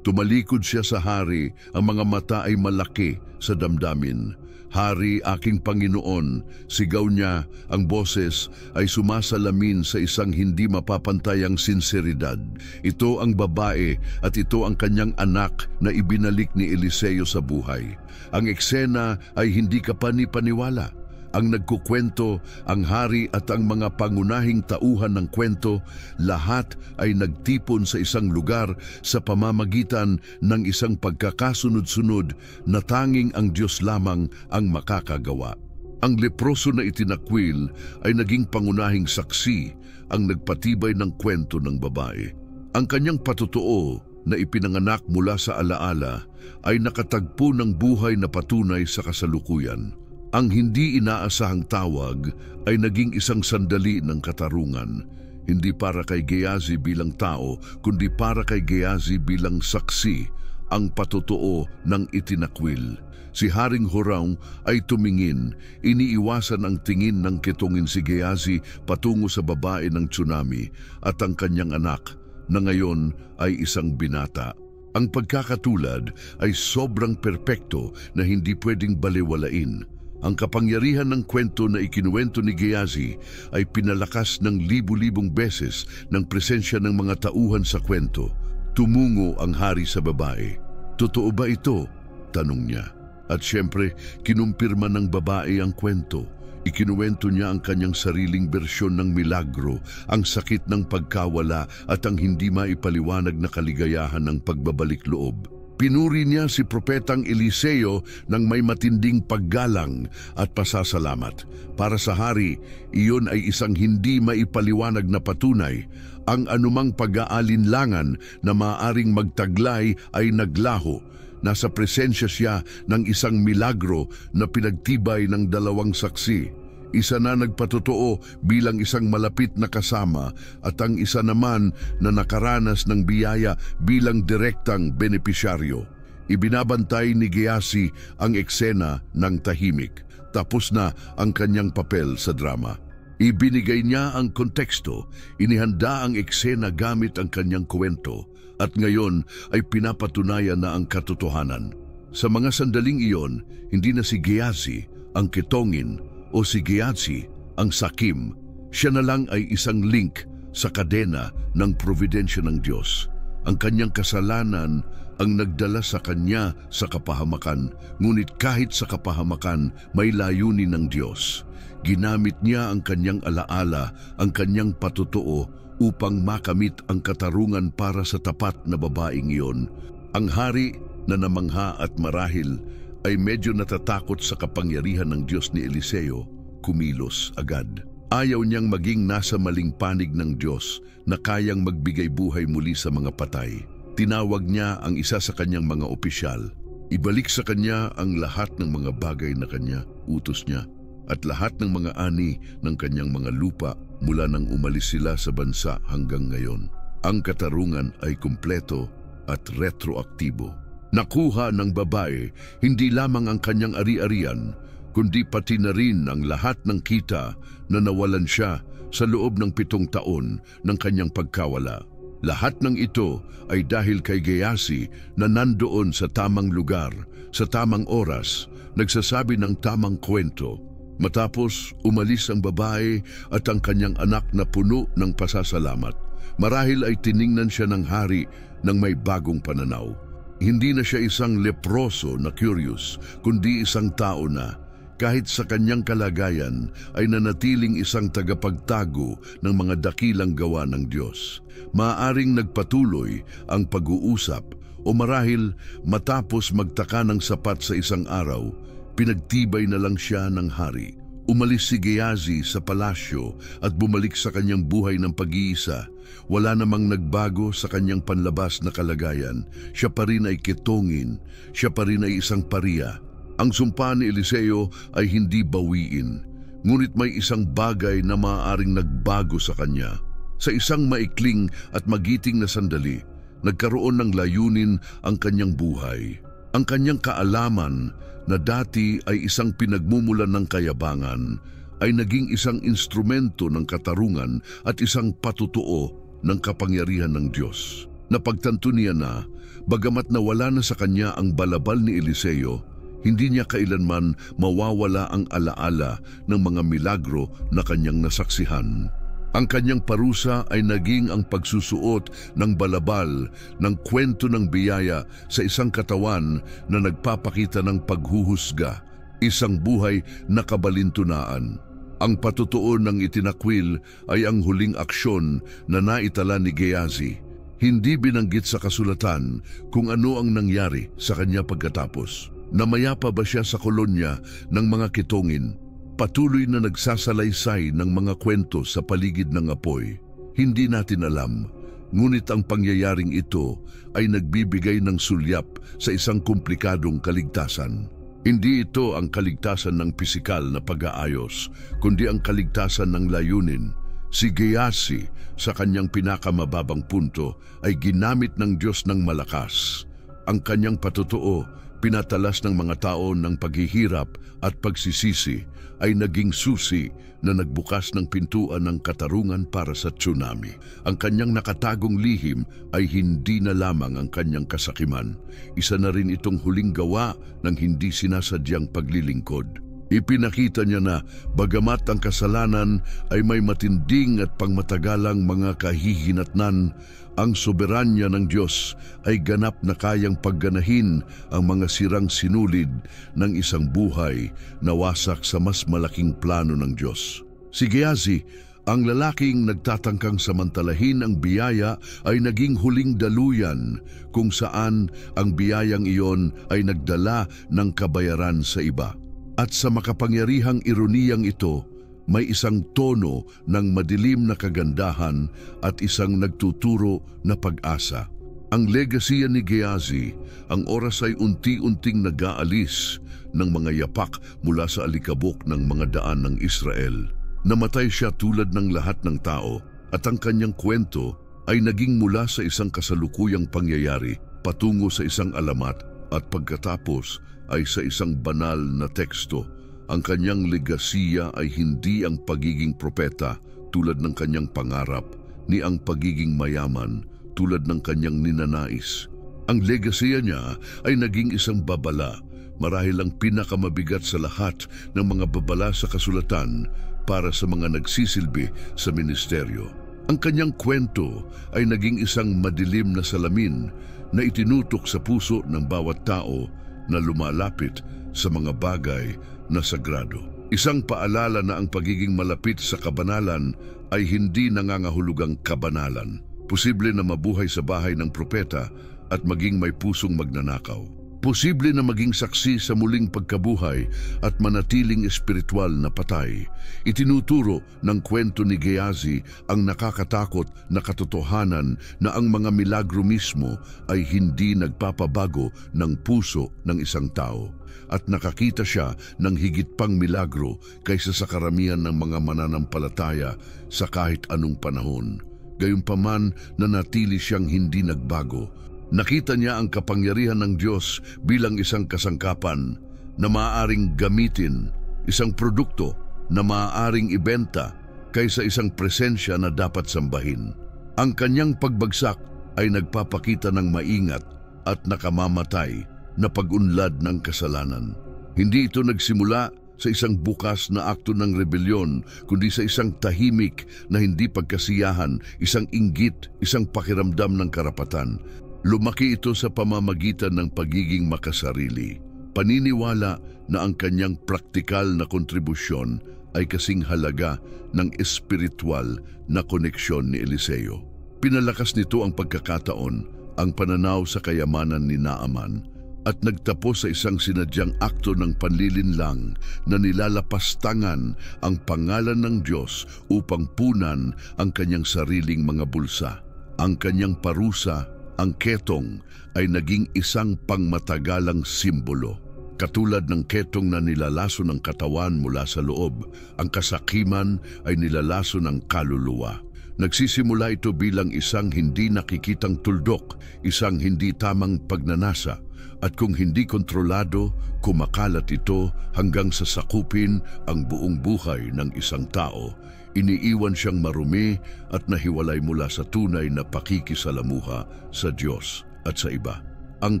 Tumalikod siya sa hari, ang mga mata ay malaki sa damdamin. Hari, aking Panginoon, sigaw niya, ang boses ay sumasalamin sa isang hindi mapapantayang sinseridad. Ito ang babae at ito ang kanyang anak na ibinalik ni Eliseo sa buhay. Ang eksena ay hindi kapani-paniwala. Ang nagkukwento, ang hari at ang mga pangunahing tauhan ng kwento, lahat ay nagtipon sa isang lugar sa pamamagitan ng isang pagkakasunod-sunod na tanging ang Diyos lamang ang makakagawa. Ang leproso na itinakwil ay naging pangunahing saksi, ang nagpatibay ng kwento ng babae. Ang kanyang patutuo na ipinanganak mula sa alaala ay nakatagpo ng buhay na patunay sa kasalukuyan. Ang hindi inaasahang tawag ay naging isang sandali ng katarungan, hindi para kay Gehazi bilang tao, kundi para kay Gehazi bilang saksi, ang patotoo ng itinakwil. Si Haring Horam ay tumingin, iniiwasan ang tingin ng kitungin si Gehazi patungo sa babae ng tsunami at ang kanyang anak, na ngayon ay isang binata. Ang pagkakatulad ay sobrang perpekto na hindi pwedeng balewalain. Ang kapangyarihan ng kwento na ikinuwento ni Gehazi ay pinalakas ng libu-libong beses ng presensya ng mga tauhan sa kwento. Tumungo ang hari sa babae. Totoo ba ito? Tanong niya. At siyempre, kinumpirma ng babae ang kwento. Ikinuwento niya ang kanyang sariling bersyon ng milagro, ang sakit ng pagkawala at ang hindi maipaliwanag na kaligayahan ng pagbabalik loob. Pinuri niya si Propetang Eliseo ng may matinding paggalang at pasasalamat. Para sa hari, iyon ay isang hindi maipaliwanag na patunay. Ang anumang pag-aalinlangan na maaaring magtaglay ay naglaho. Nasa presensya siya ng isang milagro na pinagtibay ng dalawang saksi. Isa na nagpatotoo bilang isang malapit na kasama at ang isa naman na nakaranas ng biyaya bilang direktang benepisyaryo. Ibinabantay ni Gehazi ang eksena ng tahimik. Tapos na ang kanyang papel sa drama. Ibinigay niya ang konteksto, inihanda ang eksena gamit ang kanyang kwento at ngayon ay pinapatunayan na ang katotohanan. Sa mga sandaling iyon, hindi na si Gehazi ang kitongin o si Gehazi ang sakim. Siya na lang ay isang link sa kadena ng providensya ng Diyos. Ang kanyang kasalanan ang nagdala sa kanya sa kapahamakan, ngunit kahit sa kapahamakan may layunin ng Diyos. Ginamit niya ang kanyang alaala, ang kanyang patutuo upang makamit ang katarungan para sa tapat na babaeng iyon. Ang hari na namangha at marahil ay medyo natatakot sa kapangyarihan ng Diyos ni Eliseo, kumilos agad. Ayaw niyang maging nasa maling panig ng Diyos na kayang magbigay buhay muli sa mga patay. Tinawag niya ang isa sa kanyang mga opisyal. Ibalik sa kanya ang lahat ng mga bagay na kanya utos niya at lahat ng mga ani ng kanyang mga lupa mula nang umalis sila sa bansa hanggang ngayon. Ang katarungan ay kumpleto at retroaktibo. Nakuha ng babae hindi lamang ang kanyang ari-arian, kundi pati na rin ang lahat ng kita na nawalan siya sa loob ng 7 taon ng kanyang pagkawala. Lahat ng ito ay dahil kay Gehazi na nandoon sa tamang lugar, sa tamang oras, nagsasabi ng tamang kwento. Matapos umalis ang babae at ang kanyang anak na puno ng pasasalamat, marahil ay tiningnan siya ng hari ng may bagong pananaw. Hindi na siya isang leproso na curious, kundi isang tao na, kahit sa kanyang kalagayan, ay nanatiling isang tagapagtago ng mga dakilang gawa ng Diyos. Maaaring nagpatuloy ang pag-uusap o marahil matapos magtaka ng sapat sa isang araw, pinagtibay na lang siya ng hari. Umalis si Gehazi sa palasyo at bumalik sa kanyang buhay ng pag-iisa. Wala namang nagbago sa kanyang panlabas na kalagayan. Siya pa rin ay kitongin, siya pa rin ay isang pariya. Ang sumpa ni Eliseo ay hindi bawiin. Ngunit may isang bagay na maaaring nagbago sa kanya. Sa isang maikling at magiting na sandali, nagkaroon ng layunin ang kanyang buhay. Ang kanyang kaalaman na dati ay isang pinagmumulan ng kayabangan ay naging isang instrumento ng katarungan at isang patutuo ng kapangyarihan ng Diyos. Napagtanto niya na, bagamat nawala na sa kanya ang balabal ni Eliseo, hindi niya kailanman mawawala ang alaala ng mga milagro na kanyang nasaksihan. Ang kanyang parusa ay naging ang pagsusuot ng balabal ng kwento ng biyaya sa isang katawan na nagpapakita ng paghuhusga, isang buhay na kabalintunaan. Ang patutuo ng itinakwil ay ang huling aksyon na naitala ni Gehazi. Hindi binanggit sa kasulatan kung ano ang nangyari sa kanya pagkatapos. Namayapa ba siya sa kolonya ng mga kitongin? Patuloy na nagsasalaysay ng mga kwento sa paligid ng apoy. Hindi natin alam, ngunit ang pangyayaring ito ay nagbibigay ng sulyap sa isang komplikadong kaligtasan. Hindi ito ang kaligtasan ng pisikal na pag-aayos, kundi ang kaligtasan ng layunin. Si Gehazi, sa kanyang pinakamababang punto, ay ginamit ng Diyos ng malakas. Ang kanyang patutuo, pinatalas ng mga tao ng paghihirap at pagsisisi, ay naging susi na nagbukas ng pintuan ng katarungan para sa tsunami. Ang kanyang nakatagong lihim ay hindi na lamang ang kanyang kasakiman. Isa na rin itong huling gawa ng hindi sinasadyang paglilingkod. Ipinakita niya na bagamat ang kasalanan ay may matinding at pangmatagalang mga kahihinatnan, ang soberanya ng Diyos ay ganap na kayang pagganahin ang mga sirang sinulid ng isang buhay na wasak sa mas malaking plano ng Diyos. Si Gehazi, ang lalaking nagtatangkang samantalahin ang biyaya, ay naging huling daluyan kung saan ang biyayang iyon ay nagdala ng kabayaran sa iba. At sa makapangyarihang ironiyang ito, may isang tono ng madilim na kagandahan at isang nagtuturo na pag-asa. Ang legasiya ni Gehazi, ang oras ay unti-unting nag-aalis ng mga yapak mula sa alikabok ng mga daan ng Israel. Namatay siya tulad ng lahat ng tao at ang kanyang kwento ay naging mula sa isang kasalukuyang pangyayari patungo sa isang alamat at pagkatapos ay sa isang banal na teksto. Ang kanyang legasiya ay hindi ang pagiging propeta tulad ng kanyang pangarap, ni ang pagiging mayaman tulad ng kanyang ninanais. Ang legasiya niya ay naging isang babala, marahil ang pinakamabigat sa lahat ng mga babala sa kasulatan para sa mga nagsisilbi sa ministeryo. Ang kanyang kwento ay naging isang madilim na salamin na itinutok sa puso ng bawat tao na lumalapit sa mga bagay na sagrado. Isang paalala na ang pagiging malapit sa kabanalan ay hindi nangangahulugang kabanalan. Posible na mabuhay sa bahay ng propeta at maging may pusong magnanakaw. Posible na maging saksi sa muling pagkabuhay at manatiling espiritual na patay. Itinuturo ng kwento ni Gehazi ang nakakatakot na katotohanan na ang mga milagro mismo ay hindi nagpapabago ng puso ng isang tao. At nakakita siya ng higit pang milagro kaysa sa karamihan ng mga mananampalataya sa kahit anong panahon. Gayunpaman, nanatili siyang hindi nagbago. Nakita niya ang kapangyarihan ng Diyos bilang isang kasangkapan na maaaring gamitin, isang produkto na maaaring ibenta kaysa isang presensya na dapat sambahin. Ang kanyang pagbagsak ay nagpapakita ng maingat at nakamamatay na pag-unlad ng kasalanan. Hindi ito nagsimula sa isang bukas na akto ng rebelyon, kundi sa isang tahimik na hindi pagkasiyahan, isang inggit, isang pakiramdam ng karapatan. Lumaki ito sa pamamagitan ng pagiging makasarili. Paniniwala na ang kanyang praktikal na kontribusyon ay kasing halaga ng espiritual na koneksyon ni Eliseo. Pinalakas nito ang pagkakataon, ang pananaw sa kayamanan ni Naaman, at nagtapos sa isang sinadyang akto ng panlilinlang na nilalapastangan ang pangalan ng Diyos upang punan ang kanyang sariling mga bulsa. Ang kanyang parusa, ang ketong, ay naging isang pangmatagalang simbolo. Katulad ng ketong na nilalaso ng katawan mula sa loob, ang kasakiman ay nilalaso ng kaluluwa. Nagsisimula ito bilang isang hindi nakikitang tuldok, isang hindi tamang pagnanasa, at kung hindi kontrolado, kumakalat ito hanggang sa sakupin ang buong buhay ng isang tao. Iniiwan siyang marumi at nahiwalay mula sa tunay na pakikisalamuha sa Diyos at sa iba. Ang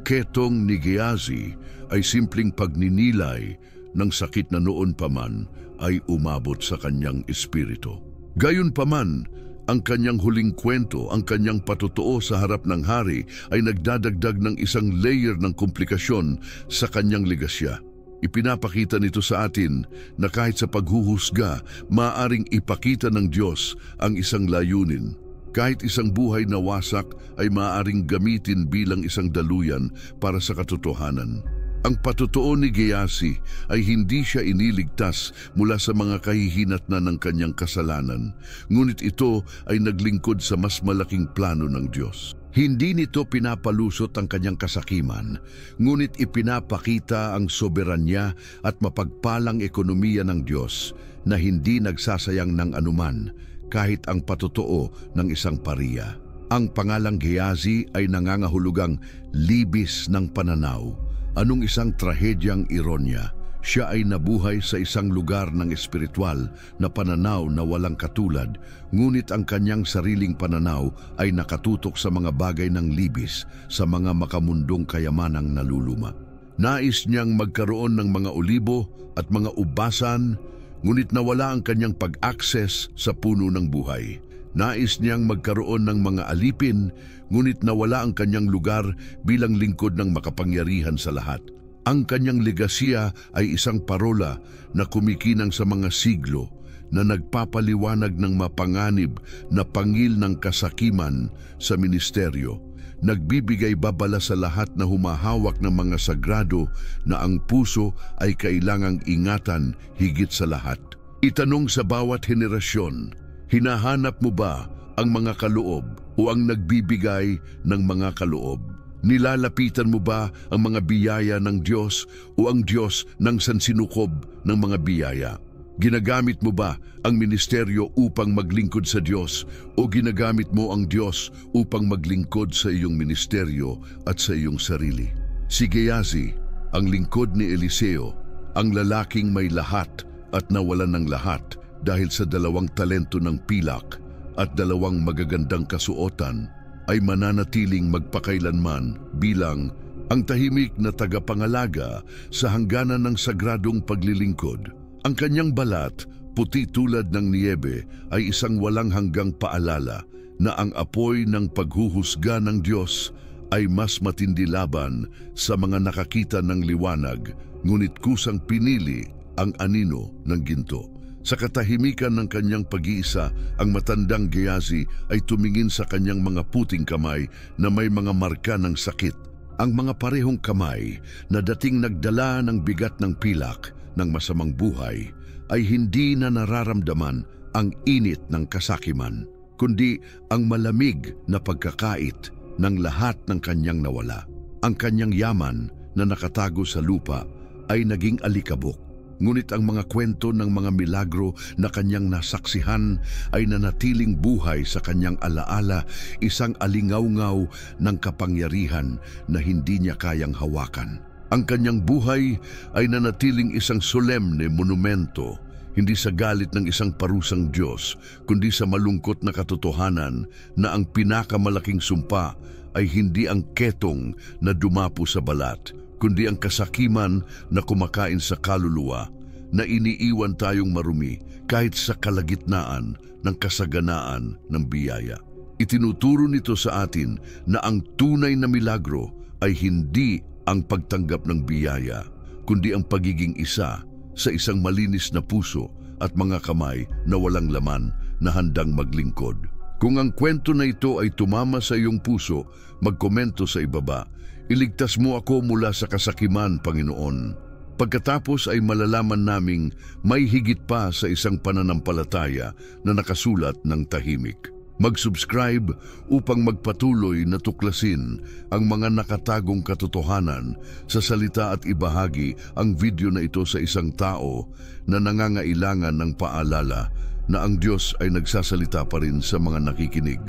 ketong ni Gehazi ay simpleng pagninilay ng sakit na noon pa man ay umabot sa kanyang espiritu. Gayunpaman, ang kanyang huling kwento, ang kanyang patotoo sa harap ng hari ay nagdadagdag ng isang layer ng komplikasyon sa kanyang legasya. Ipinapakita nito sa atin na kahit sa paghuhusga, maaaring ipakita ng Diyos ang isang layunin. Kahit isang buhay na wasak ay maaaring gamitin bilang isang daluyan para sa katotohanan. Ang patotoo ni Gehazi ay hindi siya iniligtas mula sa mga kahihinatnan ng kanyang kasalanan, ngunit ito ay naglingkod sa mas malaking plano ng Diyos. Hindi nito pinapalusot ang kanyang kasakiman, ngunit ipinapakita ang soberanya at mapagpalang ekonomiya ng Diyos na hindi nagsasayang ng anuman kahit ang patotoo ng isang pariya. Ang pangalang Gehazi ay nangangahulugang libis ng pananaw. Anong isang trahedyang ironya? Siya ay nabuhay sa isang lugar ng espiritual na pananaw na walang katulad, ngunit ang kanyang sariling pananaw ay nakatutok sa mga bagay ng libis, sa mga makamundong kayamanang naluluma. Nais niyang magkaroon ng mga olibo at mga ubasan, ngunit nawala ang kanyang pag-access sa puno ng buhay. Nais niyang magkaroon ng mga alipin, ngunit nawala ang kanyang lugar bilang lingkod ng makapangyarihan sa lahat. Ang kanyang legasya ay isang parola na kumikinang sa mga siglo, na nagpapaliwanag ng mapanganib na pangil ng kasakiman sa ministeryo. Nagbibigay babala sa lahat na humahawak ng mga sagrado na ang puso ay kailangang ingatan higit sa lahat. Itanong sa bawat henerasyon, hinahanap mo ba ang mga kaloob o ang nagbibigay ng mga kaloob? Nilalapitan mo ba ang mga biyaya ng Diyos o ang Diyos ng sansinukob ng mga biyaya? Ginagamit mo ba ang ministeryo upang maglingkod sa Diyos o ginagamit mo ang Diyos upang maglingkod sa iyong ministeryo at sa iyong sarili? Si Gehazi, ang lingkod ni Eliseo, ang lalaking may lahat at nawalan ng lahat dahil sa 2 talento ng pilak at 2 magagandang kasuotan, ay mananatiling magpakailanman bilang ang tahimik na tagapangalaga sa hangganan ng sagradong paglilingkod. Ang kanyang balat, puti tulad ng niyebe, ay isang walang hanggang paalala na ang apoy ng paghuhusga ng Diyos ay mas matindi laban sa mga nakakita ng liwanag, ngunit kusang pinili ang anino ng ginto. Sa katahimikan ng kanyang pag-iisa, ang matandang Gehazi ay tumingin sa kanyang mga puting kamay na may mga marka ng sakit. Ang mga parehong kamay na dating nagdala ng bigat ng pilak ng masamang buhay ay hindi na nararamdaman ang init ng kasakiman, kundi ang malamig na pagkakait ng lahat ng kanyang nawala. Ang kanyang yaman na nakatago sa lupa ay naging alikabok. Ngunit ang mga kwento ng mga milagro na kanyang nasaksihan ay nanatiling buhay sa kanyang alaala, isang alingaw-ngaw ng kapangyarihan na hindi niya kayang hawakan. Ang kanyang buhay ay nanatiling isang solemne monumento, hindi sa galit ng isang parusang Diyos, kundi sa malungkot na katotohanan na ang pinakamalaking sumpa ay hindi ang ketong na dumapo sa balat, kundi ang kasakiman na kumakain sa kaluluwa, na iniiwan tayong marumi kahit sa kalagitnaan ng kasaganaan ng biyaya. Itinuturo nito sa atin na ang tunay na milagro ay hindi ang pagtanggap ng biyaya, kundi ang pagiging isa sa isang malinis na puso at mga kamay na walang laman na handang maglingkod. Kung ang kwento na ito ay tumama sa iyong puso, magkomento sa ibaba. Iligtas mo ako mula sa kasakiman, Panginoon. Pagkatapos ay malalaman naming may higit pa sa isang pananampalataya na nakasulat ng tahimik. Mag-subscribe upang magpatuloy na tuklasin ang mga nakatagong katotohanan sa salita at ibahagi ang video na ito sa isang tao na nangangailangan ng paalala na ang Diyos ay nagsasalita pa rin sa mga nakikinig.